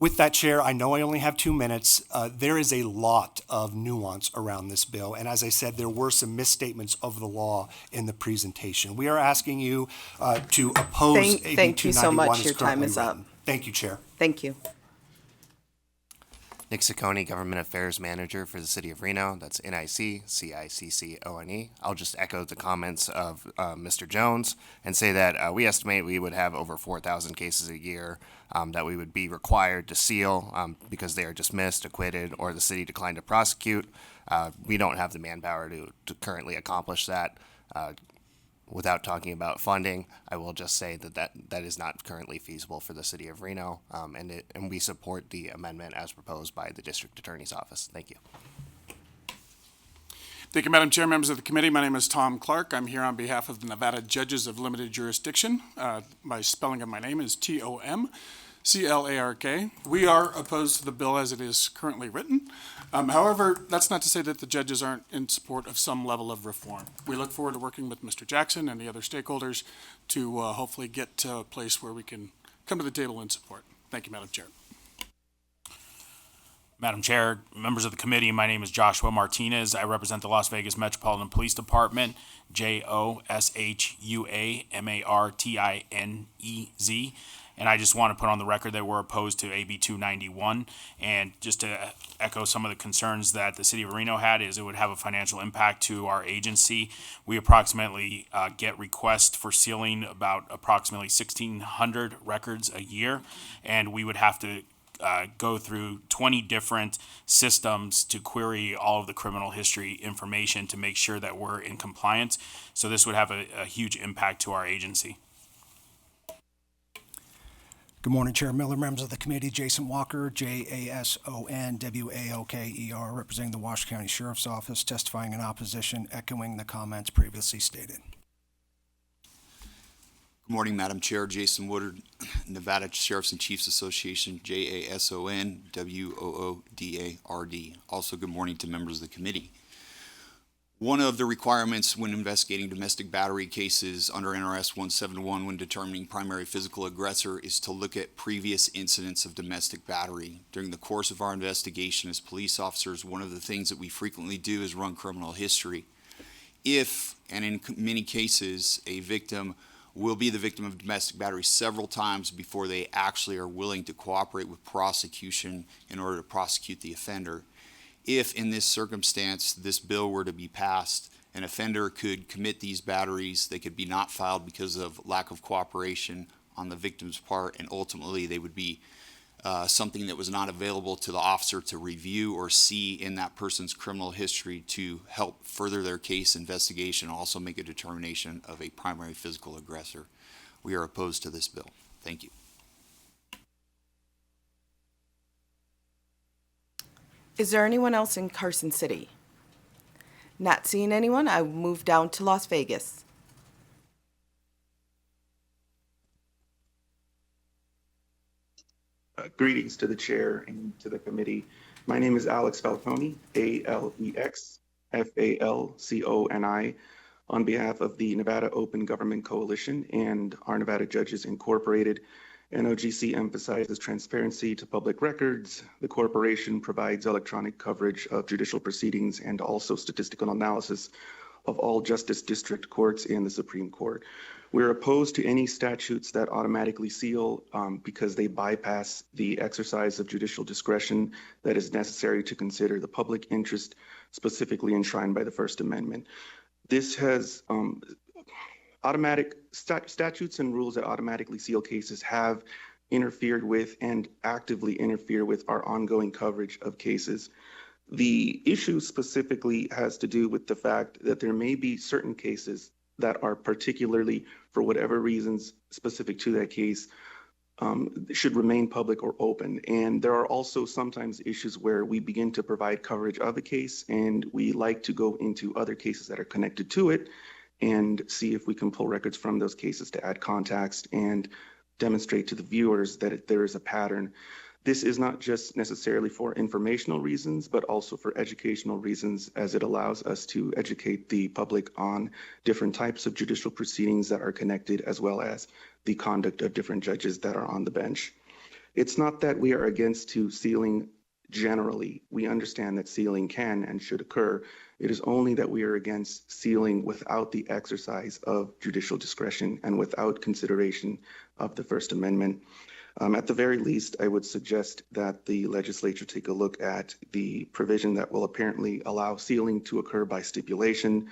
With that, Chair, I know I only have 2 minutes. There is a lot of nuance around this bill, and as I said, there were some misstatements of the law in the presentation. We are asking you to oppose AB 291. Thank you so much. as Your time currently is up. written. Thank you, Chair. Thank you. Nick Ciccone, Government Affairs Manager for the City of Reno. That's NICCICCONE. I'll just echo the comments of Mr. Jones and say that we estimate we would have over 4,000 cases a year that we would be required to seal because they are dismissed, acquitted, or the city declined to prosecute. We don't have the manpower to currently accomplish that. Without talking about funding, I will just say that is not currently feasible for the City of Reno, and we support the amendment as proposed by the District Attorney's Office. Thank you. Thank you, Madam Chair, members of the committee. My name is Tom Clark. I'm here on behalf of the Nevada Judges of Limited Jurisdiction. My spelling of my name is TOMCLARK. We are opposed to the bill as it is currently written. However, that's not to say that the judges aren't in support of some level of reform. We look forward to working with Mr. Jackson and the other stakeholders to hopefully get to a place where we can come to the table in support. Thank you, Madam Chair. Madam Chair, members of the committee, my name is Joshua Martinez. I represent the Las Vegas Metropolitan Police Department, JOSHUAMARTINEZ. And I just want to put on the record that we're opposed to AB 291. And just to echo some of the concerns that the City of Reno had, is it would have a financial impact to our agency. We approximately get requests for sealing about approximately 1,600 records a year. And we would have to go through 20 different systems to query all of the criminal history information to make sure that we're in compliance. So this would have a huge impact to our agency. Good morning, Chair Miller, members of the committee. Jason Walker, JASONWALKER, representing the Washington County Sheriff's Office, testifying in opposition, echoing the comments previously stated. Good morning, Madam Chair. Jason Woodard, Nevada Sheriffs and Chiefs Association, JASONWOODARD. Also, good morning to members of the committee. One of the requirements when investigating domestic battery cases under NRS 171 when determining primary physical aggressor is to look at previous incidents of domestic battery. During the course of our investigation as police officers, one of the things that we frequently do is run criminal history. If, and in many cases, a victim will be the victim of domestic battery several times before they actually are willing to cooperate with prosecution in order to prosecute the offender. If in this circumstance this bill were to be passed, an offender could commit these batteries, they could be not filed because of lack of cooperation on the victim's part, and ultimately they would be something that was not available to the officer to review or see in that person's criminal history to help further their case investigation, also make a determination of a primary physical aggressor. We are opposed to this bill. Thank you. Is there anyone else in Carson City? Not seeing anyone, I move down to Las Vegas. Greetings to the chair and to the committee. My name is Alex Falconi, ALEXFALCONI, on behalf of the Nevada Open Government Coalition and our Nevada Judges Incorporated. NOGC emphasizes transparency to public records. The corporation provides electronic coverage of judicial proceedings and also statistical analysis of all justice district courts and the Supreme Court. We're opposed to any statutes that automatically seal because they bypass the exercise of judicial discretion that is necessary to consider the public interest specifically enshrined by the First Amendment. This has automatic statutes and rules that automatically seal cases have interfered with and actively interfere with our ongoing coverage of cases. The issue specifically has to do with the fact that there may be certain cases that are particularly, for whatever reasons specific to that case, should remain public or open. And there are also sometimes issues where we begin to provide coverage of a case and we like to go into other cases that are connected to it and see if we can pull records from those cases to add context and demonstrate to the viewers that there is a pattern. This is not just necessarily for informational reasons, but also for educational reasons, as it allows us to educate the public on different types of judicial proceedings that are connected, as well as the conduct of different judges that are on the bench. It's not that we are against to sealing generally. We understand that sealing can and should occur. It is only that we are against sealing without the exercise of judicial discretion and without consideration of the First Amendment. At the very least, I would suggest that the legislature take a look at the provision that will apparently allow sealing to occur by stipulation.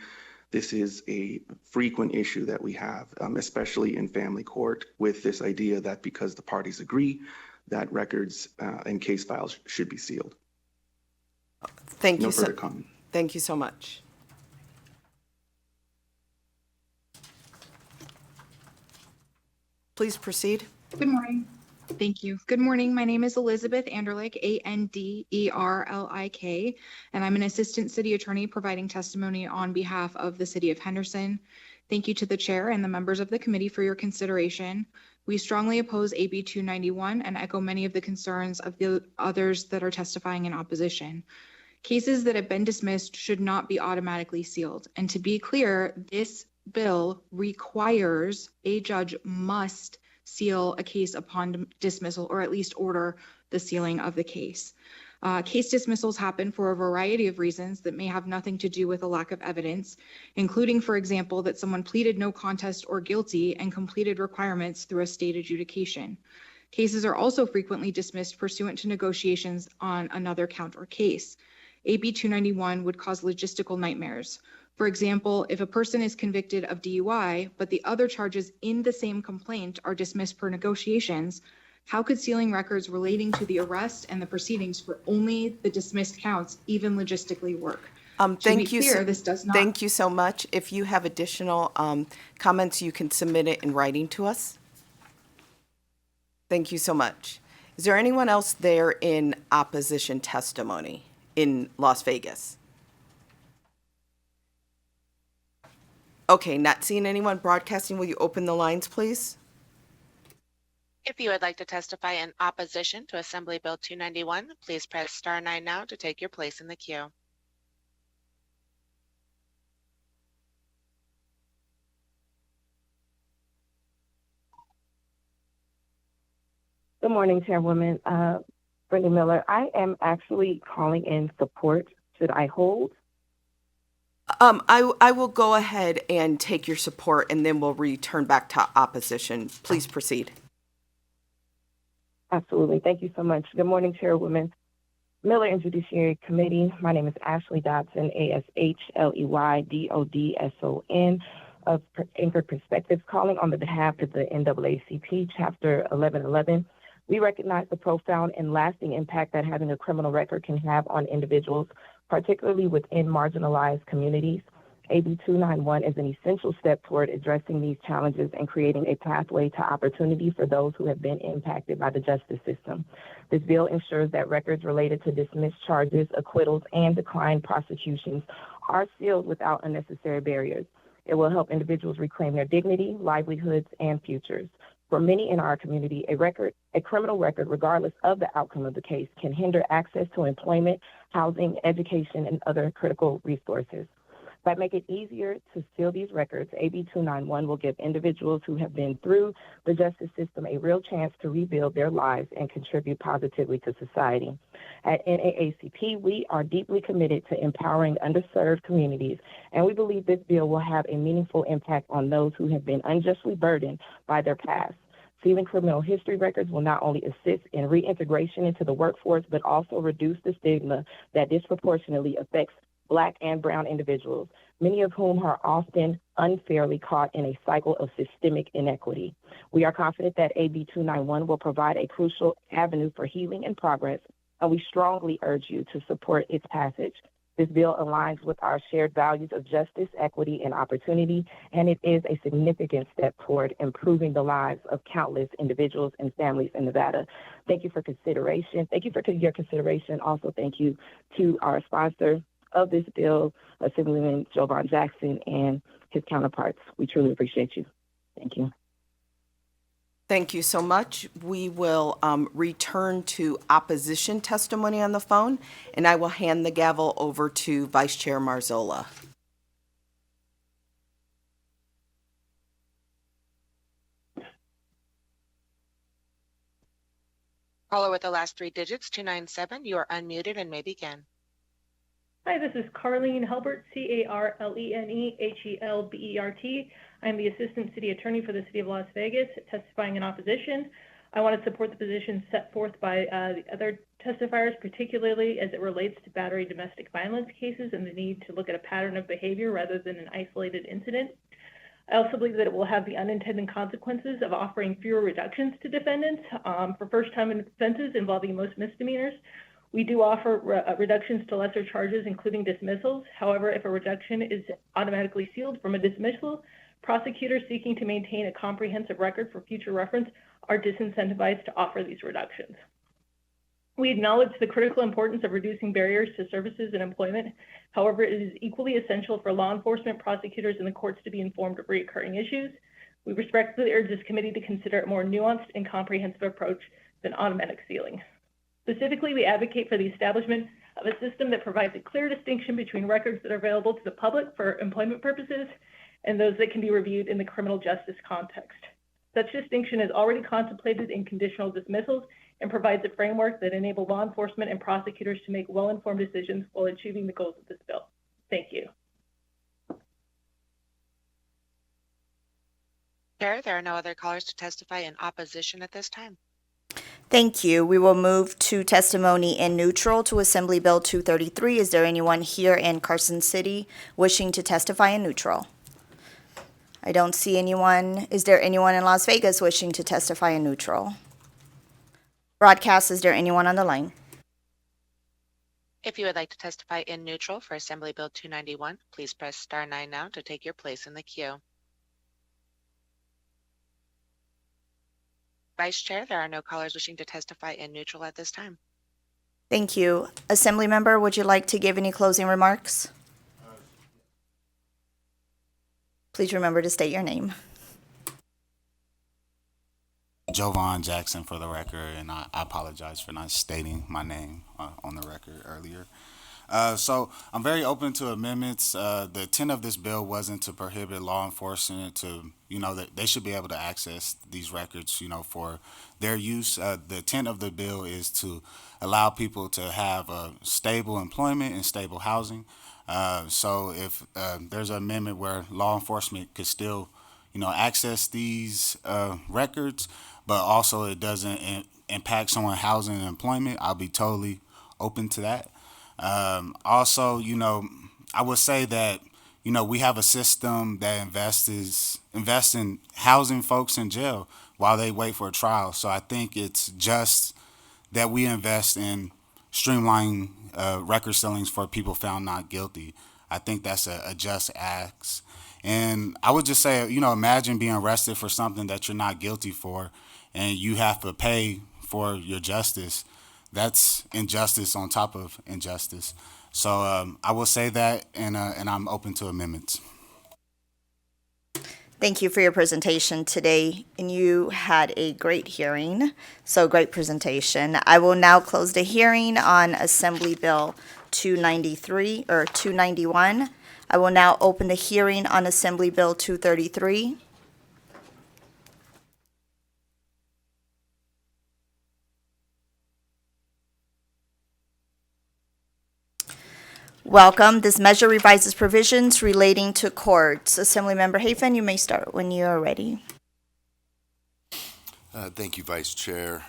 This is a frequent issue that we have, especially in family court, with this idea that because the parties agree, that records and case files should be sealed. Thank you. No further comment. Thank you so much. Please proceed. Good morning. Thank you. Good morning. My name is Elizabeth Anderlik, Anderlik, and I'm an assistant city attorney providing testimony on behalf of the city of Henderson. Thank you to the chair and the members of the committee for your consideration. We strongly oppose AB 291 and echo many of the concerns of the others that are testifying in opposition. Cases that have been dismissed should not be automatically sealed. And to be clear, this bill requires a judge must seal a case upon dismissal, or at least order the sealing of the case. Case dismissals happen for a variety of reasons that may have nothing to do with a lack of evidence, including, for example, that someone pleaded no contest or guilty and completed requirements through a state adjudication. Cases are also frequently dismissed pursuant to negotiations on another count or case. AB 291 would cause logistical nightmares. For example, if a person is convicted of DUI, but the other charges in the same complaint are dismissed per negotiations, how could sealing records relating to the arrest and the proceedings for only the dismissed counts even logistically work? Thank you. This does not. Thank you so much. If you have additional comments, you can submit it in writing to us. Thank you so much. Is there anyone else there in opposition testimony in Las Vegas? Okay, not seeing anyone broadcasting. Will you open the lines, please? If you would like to testify in opposition to Assembly Bill 291, please press star 9 now to take your place in the queue. Good morning, Chairwoman. Brenda Miller. I am actually calling in support. Should I hold? I will go ahead and take your support, and then we'll return back to opposition. Please proceed. Absolutely. Thank you so much. Good morning, Chairwoman Miller and Judiciary Committee. My name is Ashley Dodson, ASHLEY DODSON of Anchored Perspectives, calling on the behalf of the NAACP Chapter 1111. We recognize the profound and lasting impact that having a criminal record can have on individuals, particularly within marginalized communities. AB 291 is an essential step toward addressing these challenges and creating a pathway to opportunity for those who have been impacted by the justice system. This bill ensures that records related to dismissed charges, acquittals, and declined prosecutions are sealed without unnecessary barriers. It will help individuals reclaim their dignity, livelihoods, and futures. For many in our community, a criminal record, regardless of the outcome of the case, can hinder access to employment, housing, education, and other critical resources. By making it easier to seal these records, AB 291 will give individuals who have been through the justice system a real chance to rebuild their lives and contribute positively to society. At NAACP, we are deeply committed to empowering underserved communities, and we believe this bill will have a meaningful impact on those who have been unjustly burdened by their past. Sealing criminal history records will not only assist in reintegration into the workforce, but also reduce the stigma that disproportionately affects Black and Brown individuals, many of whom are often unfairly caught in a cycle of systemic inequity. We are confident that AB 291 will provide a crucial avenue for healing and progress, and we strongly urge you to support its passage. This bill aligns with our shared values of justice, equity, and opportunity, and it is a significant step toward improving the lives of countless individuals and families in Nevada. Thank you for consideration. Thank you for your consideration. Also, thank you to our sponsor of this bill, Assemblyman Jovan Jackson, and his counterparts. We truly appreciate you. Thank you. Thank you so much. We will return to opposition testimony on the phone, and I will hand the gavel over to Vice Chair Marzola. Caller with the last three digits, 297, you are unmuted and may begin. Hi, this is Carlene Helbert, Carlenehelbert. I'm the Assistant City Attorney for the City of Las Vegas, testifying in opposition. I want to support the position set forth by the other testifiers, particularly as it relates to battery domestic violence cases and the need to look at a pattern of behavior rather than an isolated incident. I also believe that it will have the unintended consequences of offering fewer reductions to defendants for first-time offenses involving most misdemeanors. We do offer reductions to lesser charges, including dismissals. However, if a reduction is automatically sealed from a dismissal, prosecutors seeking to maintain a comprehensive record for future reference are disincentivized to offer these reductions. We acknowledge the critical importance of reducing barriers to services and employment. However, it is equally essential for law enforcement, prosecutors, and the courts to be informed of recurring issues. We respectfully urge this committee to consider a more nuanced and comprehensive approach than automatic sealing. Specifically, we advocate for the establishment of a system that provides a clear distinction between records that are available to the public for employment purposes and those that can be reviewed in the criminal justice context. Such distinction is already contemplated in conditional dismissals and provides a framework that enables law enforcement and prosecutors to make well-informed decisions while achieving the goals of this bill. Thank you. Chair, there are no other callers to testify in opposition at this time. Thank you. We will move to testimony in neutral to Assembly Bill 233. Is there anyone here in Carson City wishing to testify in neutral? I don't see anyone. Is there anyone in Las Vegas wishing to testify in neutral? Broadcast, is there anyone on the line? If you would like to testify in neutral for Assembly Bill 291, please press star 9 now to take your place in the queue. Vice Chair, there are no callers wishing to testify in neutral at this time. Thank you. Assembly member, would you like to give any closing remarks? Please remember to state your name. Jovan Jackson for the record, and I apologize for not stating my name on the record earlier. So I'm very open to amendments. The intent of this bill wasn't to prohibit law enforcement to, that they should be able to access these records, for their use. The intent of the bill is to allow people to have stable employment and stable housing. So if there's an amendment where law enforcement could still, access these records, but also it doesn't impact someone's housing and employment, I'll be totally open to that. Also, I would say that, we have a system that invests in housing folks in jail while they wait for a trial. So I think it's just that we invest in streamlining record sealings for people found not guilty. I think that's a just ask. And I would just say, imagine being arrested for something that you're not guilty for and you have to pay for your justice. That's injustice on top of injustice. So I will say that, and I'm open to amendments. Thank you for your presentation today, and you had a great hearing, so great presentation. I will now close the hearing on Assembly Bill 293 or 291. I will now open the hearing on Assembly Bill 233. Welcome. This measure revises provisions relating to courts. Assemblymember Hafen, you may start when you are ready. Thank you, Vice Chair.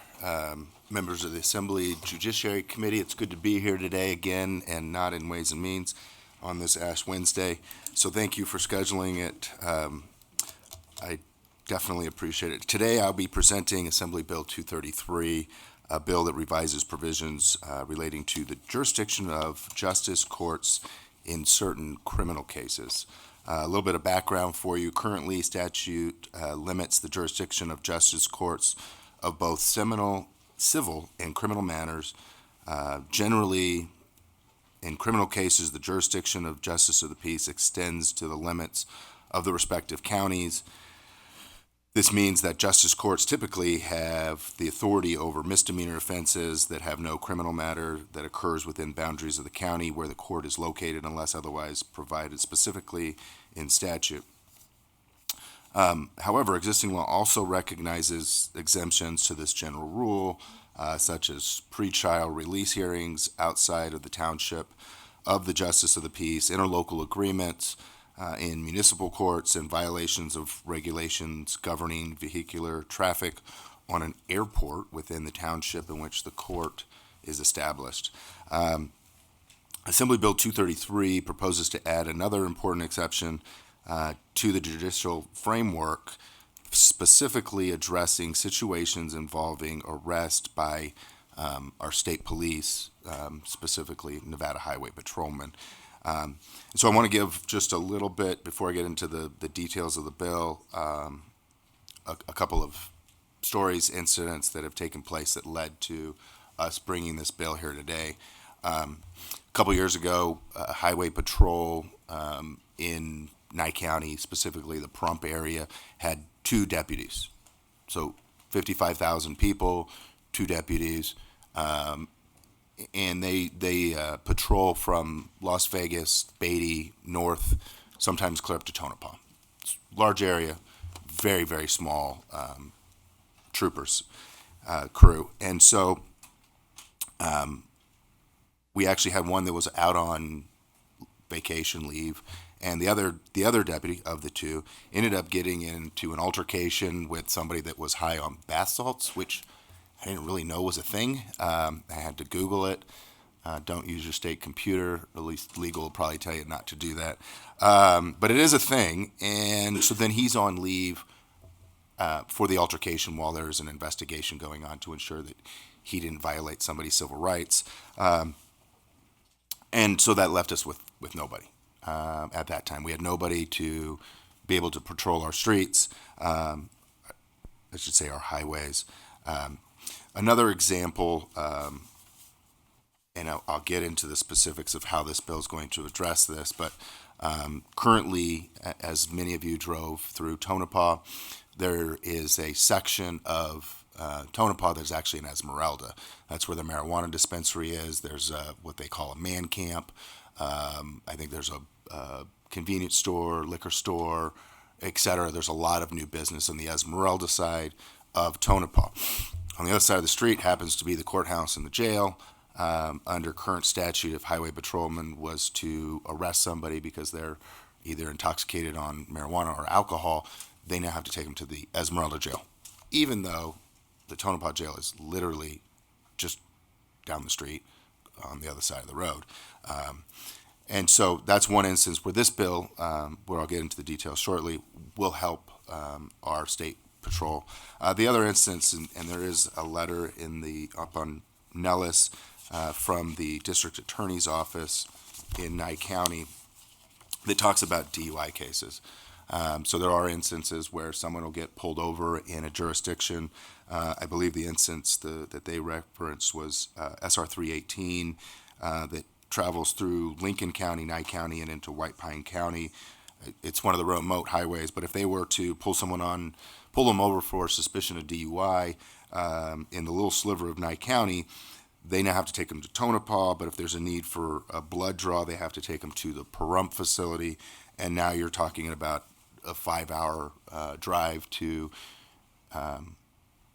Members of the Assembly Judiciary Committee, it's good to be here today again and not in Ways and Means on this Ash Wednesday. So thank you for scheduling it. I definitely appreciate it. Today I'll be presenting Assembly Bill 233, a bill that revises provisions relating to the jurisdiction of justice courts in certain criminal cases. A little bit of background for you. Currently, statute limits the jurisdiction of justice courts of both civil and criminal matters. Generally, in criminal cases, the jurisdiction of justice of the peace extends to the limits of the respective counties. This means that justice courts typically have the authority over misdemeanor offenses that have no criminal matter that occurs within boundaries of the county where the court is located unless otherwise provided specifically in statute. However, existing law also recognizes exemptions to this general rule. such as pretrial release hearings outside of the township of the justice of the peace, interlocal agreements in municipal courts, and violations of regulations governing vehicular traffic on an airport within the township in which the court is established. Assembly Bill 233 proposes to add another important exception to the judicial framework, specifically addressing situations involving arrest by our state police, specifically Nevada Highway Patrolmen. So I want to give just a little bit, before I get into the details of the bill, a couple of stories, incidents that have taken place that led to us bringing this bill here today. A couple years ago, Highway Patrol in Nye County, specifically the Pahrump area, had 2 deputies. So 55,000 people, 2 deputies, and they patrol from Las Vegas, Beatty, north, sometimes clear up to Tonopah. It's a large area, very, very small troopers crew. And so we actually had one that was out on vacation leave, and the other deputy of the 2 ended up getting into an altercation with somebody that was high on bath salts, which I didn't really know was a thing. I had to Google it. Don't use your state computer. At least legal will probably tell you not to do that. But it is a thing, and so then he's on leave for the altercation while there's an investigation going on to ensure that he didn't violate somebody's civil rights. And so that left us with nobody at that time. We had nobody to be able to patrol our streets, I should say our highways. Another example, and I'll get into the specifics of how this bill is going to address this, but currently, as many of you drove through Tonopah, there is a section of Tonopah that's actually in Esmeralda. That's where the marijuana dispensary is. There's what they call a man camp. I think there's a convenience store, liquor store, etc. There's a lot of new business on the Esmeralda side of Tonopah. On the other side of the street happens to be the courthouse and the jail. Under current statute, if highway patrolman was to arrest somebody because they're either intoxicated on marijuana or alcohol, they now have to take them to the Esmeralda jail, even though the Tonopah jail is literally just down the street on the other side of the road. And so that's one instance where this bill, where I'll get into the details shortly, will help our state patrol. The other instance, and there is a letter up on Nellis from the district attorney's office in Nye County that talks about DUI cases. So there are instances where someone will get pulled over in a jurisdiction. I believe the instance that they referenced was SR 318 that travels through Lincoln County, Nye County, and into White Pine County. It's one of the remote highways, but if they were to pull them over for suspicion of DUI in the little sliver of Nye County, they now have to take them to Tonopah, but if there's a need for a blood draw, they have to take them to the Pahrump facility, and now you're talking about a 5-hour drive to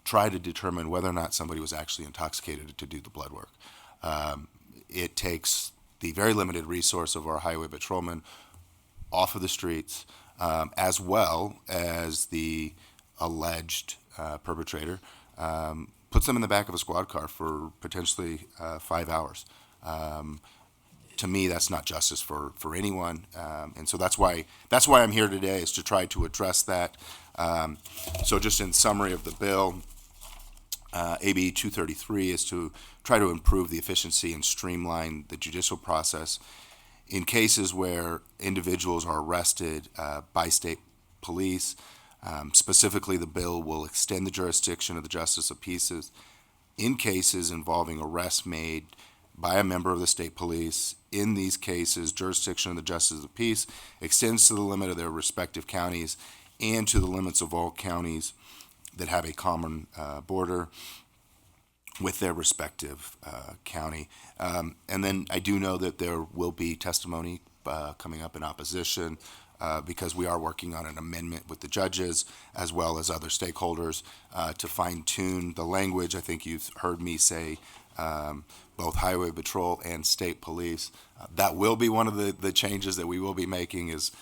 try to determine whether or not somebody was actually intoxicated to do the blood work. It takes the very limited resource of our highway patrolmen off of the streets, as well as the alleged perpetrator, puts them in the back of a squad car for potentially 5 hours. To me, that's not justice for anyone, and so that's why I'm here today, is to try to address that. So just in summary of the bill, AB 233 is to try to improve the efficiency and streamline the judicial process in cases where individuals are arrested by state police. Specifically, the bill will extend the jurisdiction of the Justice of Peace in cases involving arrests made by a member of the state police. In these cases, jurisdiction of the Justice of Peace extends to the limit of their respective counties and to the limits of all counties that have a common border with their respective county. And then I do know that there will be testimony coming up in opposition because we are working on an amendment with the judges as well as other stakeholders to fine tune the language. I think you've heard me say both Highway Patrol and State Police. That will be one of the changes that we will be making, is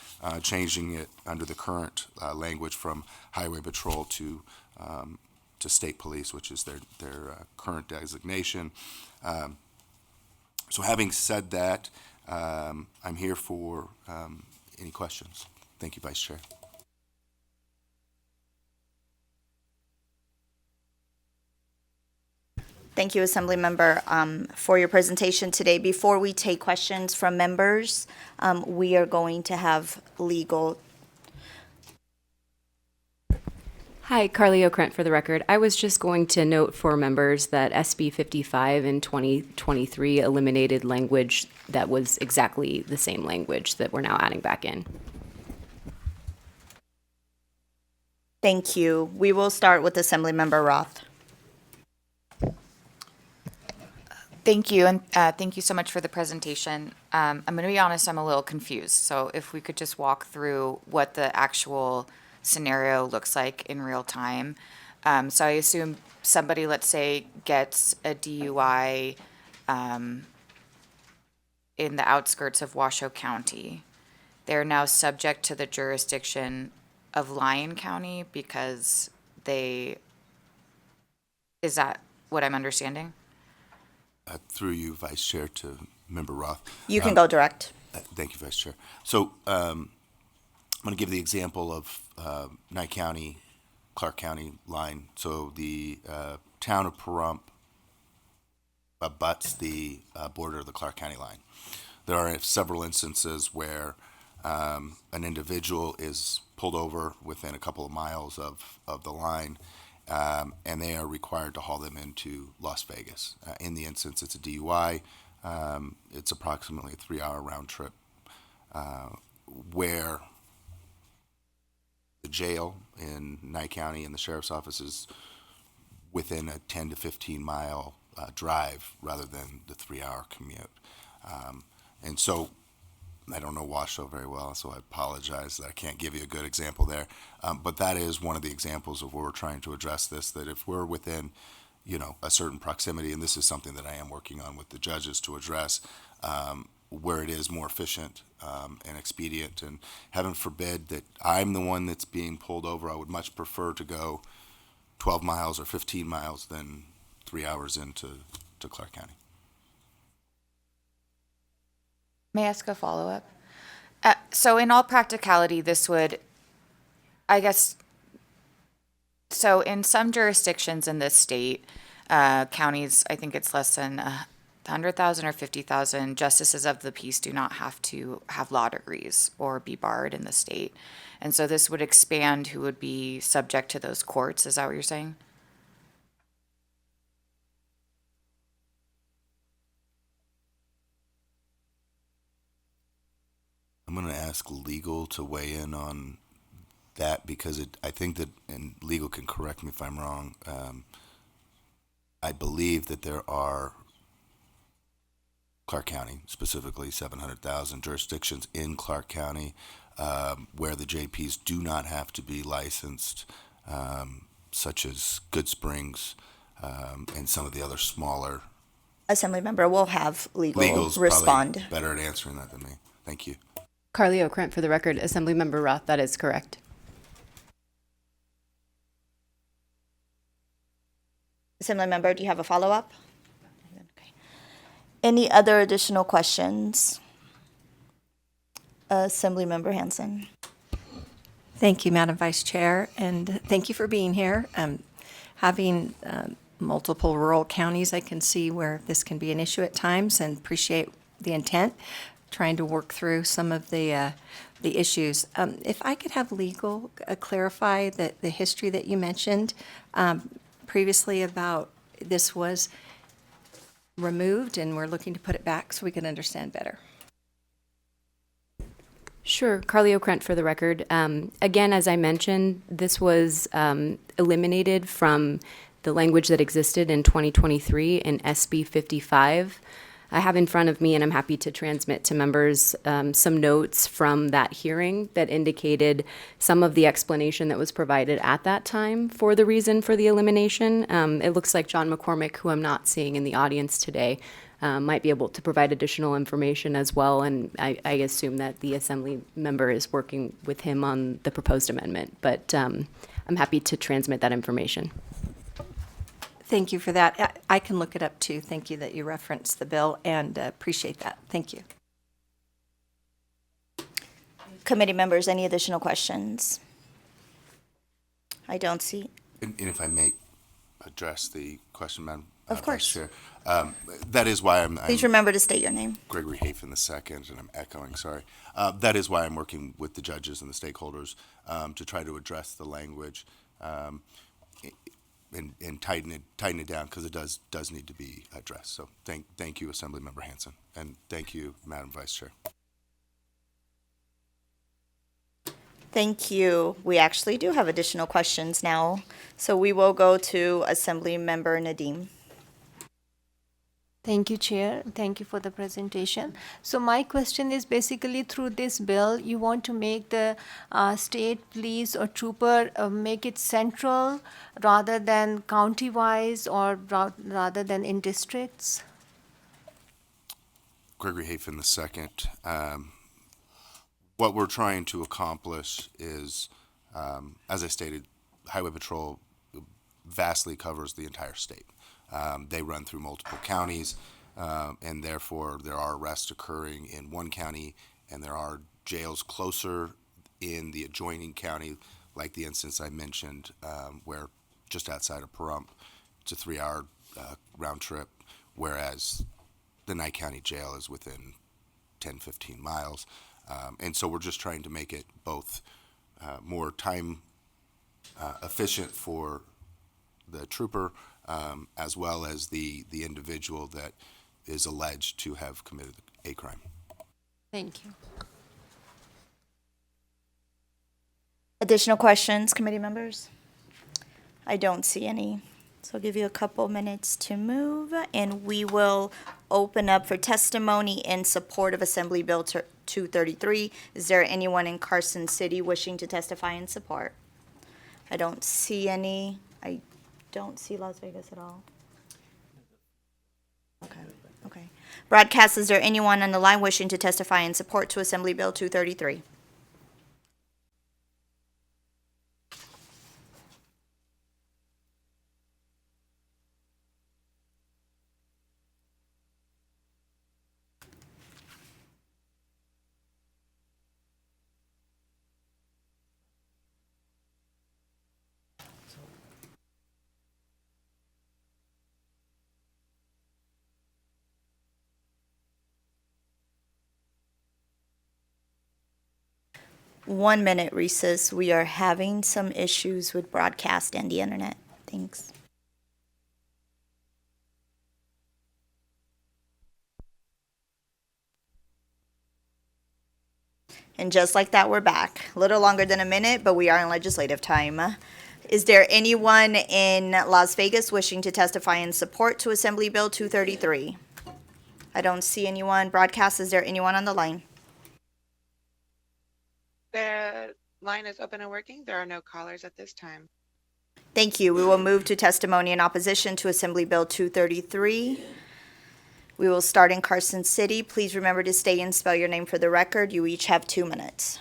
changing it under the current language from Highway Patrol to State Police, which is their current designation. So having said that, I'm here for any questions. Thank you, Vice Chair. Thank you, Assemblymember, for your presentation today. Before we take questions from members, we are going to have legal. Hi, Carly O'Krent for the record. I was just going to note for members that SB 55 in 2023 eliminated language that was exactly the same language that we're now adding back in. Thank you. We will start with Assemblymember Roth. Thank you, and thank you so much for the presentation. I'm going to be honest, I'm a little confused. So if we could just walk through what the actual scenario looks like in real time. So I assume somebody, let's say, gets a DUI in the outskirts of Washoe County. They're now subject to the jurisdiction of Lyon County because is that what I'm understanding? Through you, Vice Chair, to Member Roth. You can go direct. Thank you, Vice Chair. So I'm going to give the example of Nye County, Clark County line. So the town of Pahrump abuts the border of the Clark County line. There are several instances where an individual is pulled over within a couple of miles of the line, and they are required to haul them into Las Vegas. In the instance, it's a DUI. It's approximately a 3-hour round trip where the jail in Nye County and the sheriff's office is within a 10 to 15 mile drive rather than the 3-hour commute. And so I don't know Washoe very well, so I apologize that I can't give you a good example there. But that is one of the examples of where we're trying to address this, that if we're within, a certain proximity, and this is something that I am working on with the judges to address, where it is more efficient and expedient. And heaven forbid that I'm the one that's being pulled over. I would much prefer to go 12 miles or 15 miles than 3 hours into Clark County. May I ask a follow-up? So in all practicality, this would, I guess, so in some jurisdictions in this state, counties, I think it's less than 100,000 or 50,000, justices of the peace do not have to have law degrees or be barred in the state. And so this would expand who would be subject to those courts. Is that what you're saying? I'm going to ask legal to weigh in on that because I think that, and legal can correct me if I'm wrong, I believe that there are Clark County, specifically 700,000 jurisdictions in Clark County where the JPs do not have to be licensed, such as Good Springs and some of the other smaller. Assemblymember will have legal Legal's respond. Probably better at answering that than me. Thank you. Carly O'Krent for the record. Assemblymember Roth, that is correct. Assemblymember, do you have a follow-up? Okay. Any other additional questions? Assemblymember Hansen. Thank you, Madam Vice Chair, and thank you for being here. Having multiple rural counties, I can see where this can be an issue at times and appreciate the intent, trying to work through some of the issues. If I could have legal clarify the history that you mentioned previously about this was removed and we're looking to put it back so we can understand better. Sure. Carly O'Krent for the record. Again, as I mentioned, this was eliminated from the language that existed in 2023 in SB 55. I have in front of me, and I'm happy to transmit to members, some notes from that hearing that indicated some of the explanation that was provided at that time for the reason for the elimination. It looks like John McCormick, who I'm not seeing in the audience today, might be able to provide additional information as well, and I assume that the Assembly member is working with him on the proposed amendment, but I'm happy to transmit that information. Thank you for that. I can look it up too. Thank you that you referenced the bill and appreciate that. Thank you. Committee members, any additional questions? I don't see. And if I may address the question, Madam Of course. Vice Chair, that is why I'm Please remember to state your name. Gregory Hafen II, and I'm echoing, sorry. That is why I'm working with the judges and the stakeholders to try to address the language and tighten it down, because it does need to be addressed. So thank you, Assemblymember Hanson, and thank you, Madam Vice Chair. Thank you. We actually do have additional questions now. So we will go to Assemblymember Nadeem. Thank you, Chair. Thank you for the presentation. So my question is basically, through this bill, you want to make the state police or trooper make it central rather than county-wise, or rather than in districts? Gregory Hafen II. What we're trying to accomplish is, as I stated, Highway Patrol vastly covers the entire state. They run through multiple counties, and therefore there are arrests occurring in one county, and there are jails closer in the adjoining county, like the instance I mentioned, where just outside of Pahrump, it's a 3-hour round trip, whereas the Nye County Jail is within 10, 15 miles. And so we're just trying to make it both more time efficient for the trooper, as well as the individual that is alleged to have committed a crime. Thank you. Additional questions, committee members? I don't see any. So I'll give you a couple minutes to move, and we will open up for testimony in support of Assembly Bill 233. Is there anyone in Carson City wishing to testify in support? I don't see any. I don't see Las Vegas at all. Okay. Broadcast, is there anyone on the line wishing to testify in support to Assembly Bill 233? One minute recess. We are having some issues with broadcast and the internet. Thanks. And just like that, we're back. A little longer than a minute, but we are in legislative time. Is there anyone in Las Vegas wishing to testify in support to Assembly Bill 233? I don't see anyone. Broadcast, is there anyone on the line? The line is open and working. There are no callers at this time. Thank you. We will move to testimony in opposition to Assembly Bill 233. We will start in Carson City. Please remember to state and spell your name for the record. You each have 2 minutes.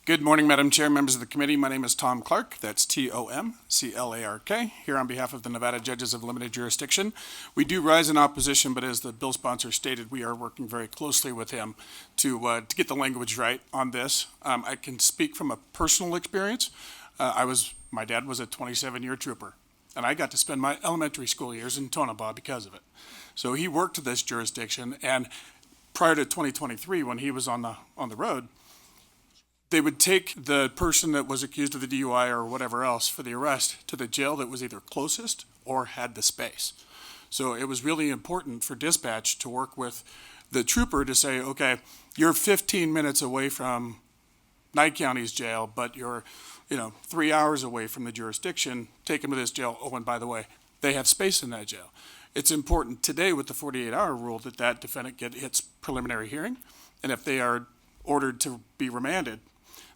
Good morning, Madam Chair, members of the committee. My name is Tom Clark. That's Tomclark, here on behalf of the Nevada Judges of Limited Jurisdiction. We do rise in opposition, but as the bill sponsor stated, we are working very closely with him to get the language right on this. I can speak from a personal experience. My dad was a 27-year trooper, and I got to spend my elementary school years in Tonopah because of it. So he worked this jurisdiction, and prior to 2023, when he was on the road, they would take the person that was accused of the DUI or whatever else for the arrest to the jail that was either closest or had the space. So it was really important for dispatch to work with the trooper to say, okay, you're 15 minutes away from Nye County's jail, but you're 3 hours away from the jurisdiction. Take them to this jail. Oh, and by the way, they have space in that jail. It's important today with the 48-hour rule that defendant hits preliminary hearing, and if they are ordered to be remanded,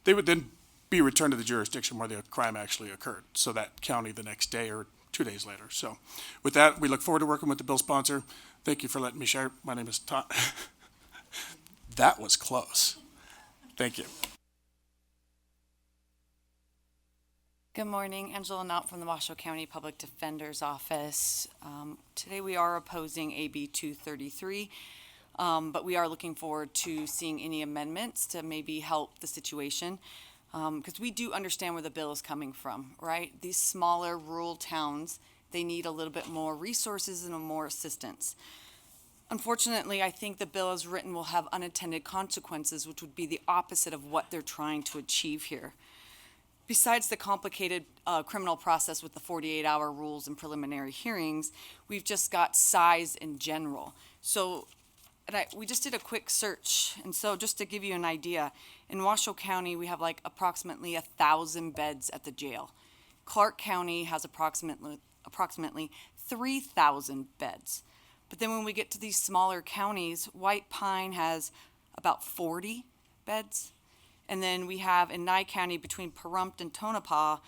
they would then be returned to the jurisdiction where the crime actually occurred, so that county the next day or 2 days later. So with that, we look forward to working with the bill sponsor. Thank you for letting me share. My name is Todd. That was close. Thank you. Good morning, Angela Knott from the Washoe County Public Defender's Office. Today we are opposing AB 233, but we are looking forward to seeing any amendments to maybe help the situation, because we do understand where the bill is coming from, right? These smaller rural towns, they need a little bit more resources and more assistance. Unfortunately, I think the bill as written will have unintended consequences, which would be the opposite of what they're trying to achieve here. Besides the complicated criminal process with the 48-hour rules and preliminary hearings, we've just got size in general. So we just did a quick search, and so just to give you an idea, in Washoe County, we have like approximately 1,000 beds at the jail. Clark County has approximately 3,000 beds. But then when we get to these smaller counties, White Pine has about 40 beds. And then we have in Nye County between Pahrump and Tonopah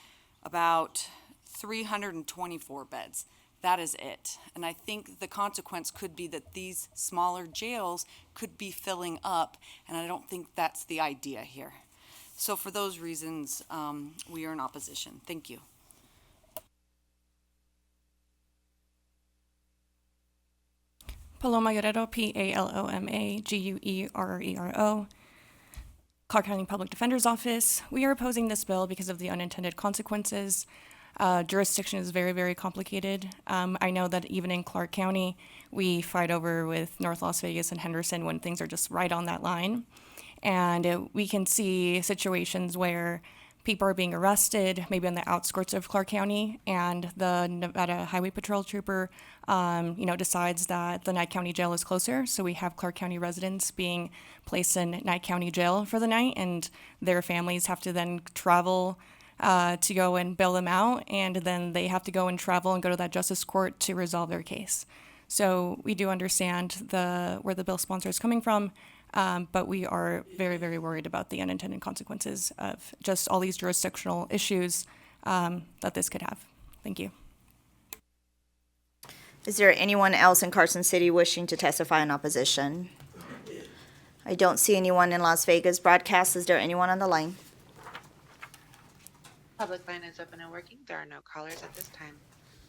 about 324 beds. That is it. And I think the consequence could be that these smaller jails could be filling up, and I don't think that's the idea here. So for those reasons, we are in opposition. Thank you. Paloma Guerrero, P-A-L-O-M-A-G-U-E-R-R-E-R-O. Clark County Public Defender's Office. We are opposing this bill because of the unintended consequences. Jurisdiction is very, very complicated. I know that even in Clark County, we fight over with North Las Vegas and Henderson when things are just right on that line. And we can see situations where people are being arrested, maybe on the outskirts of Clark County, and the Nevada Highway Patrol trooper, decides that the Nye County Jail is closer. So we have Clark County residents being placed in Nye County Jail for the night, and their families have to then travel to go and bail them out, and then they have to go and travel and go to that justice court to resolve their case. So we do understand where the bill sponsor is coming from, but we are very, very worried about the unintended consequences of just all these jurisdictional issues that this could have. Thank you. Is there anyone else in Carson City wishing to testify in opposition? I don't see anyone in Las Vegas broadcast. Is there anyone on the line? Public line is open and working. There are no callers at this time.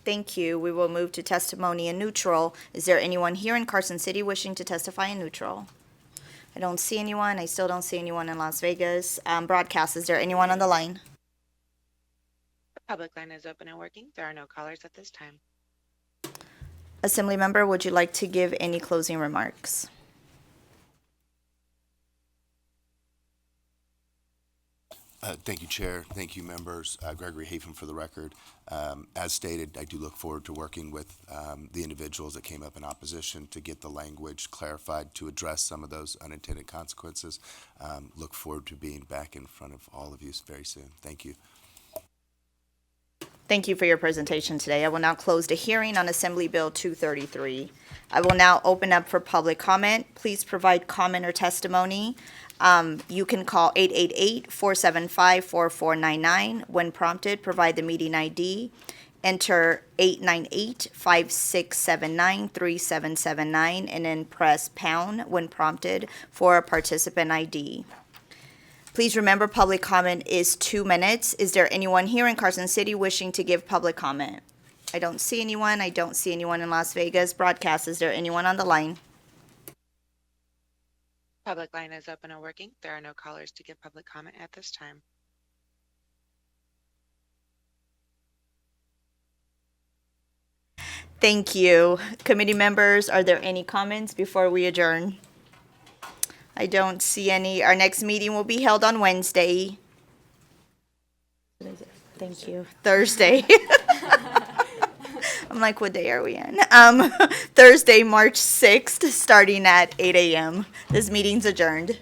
Thank you. We will move to testimony in neutral. Is there anyone here in Carson City wishing to testify in neutral? I don't see anyone. I still don't see anyone in Las Vegas. Broadcast, is there anyone on the line? The public line is open and working. There are no callers at this time. Assembly member, would you like to give any closing remarks? Thank you, Chair. Thank you, members. Gregory Hafen for the record. As stated, I do look forward to working with the individuals that came up in opposition to get the language clarified to address some of those unintended consequences. Look forward to being back in front of all of you very soon. Thank you. Thank you for your presentation today. I will now close the hearing on Assembly Bill 233. I will now open up for public comment. Please provide comment or testimony. You can call 888-475-4499. When prompted, provide the meeting ID. Enter 898-5679-3779 and then press pound when prompted for a participant ID. Please remember, public comment is 2 minutes. Is there anyone here in Carson City wishing to give public comment? I don't see anyone. I don't see anyone in Las Vegas. Broadcast, is there anyone on the line? Public line is open and working. There are no callers to give public comment at this time. Thank you. Committee members, are there any comments before we adjourn? I don't see any. Our next meeting will be held on Wednesday. What is it? Thank you. Thursday. I'm like, what day are we in? Thursday, March 6th, starting at 8 a.m. This meeting's adjourned.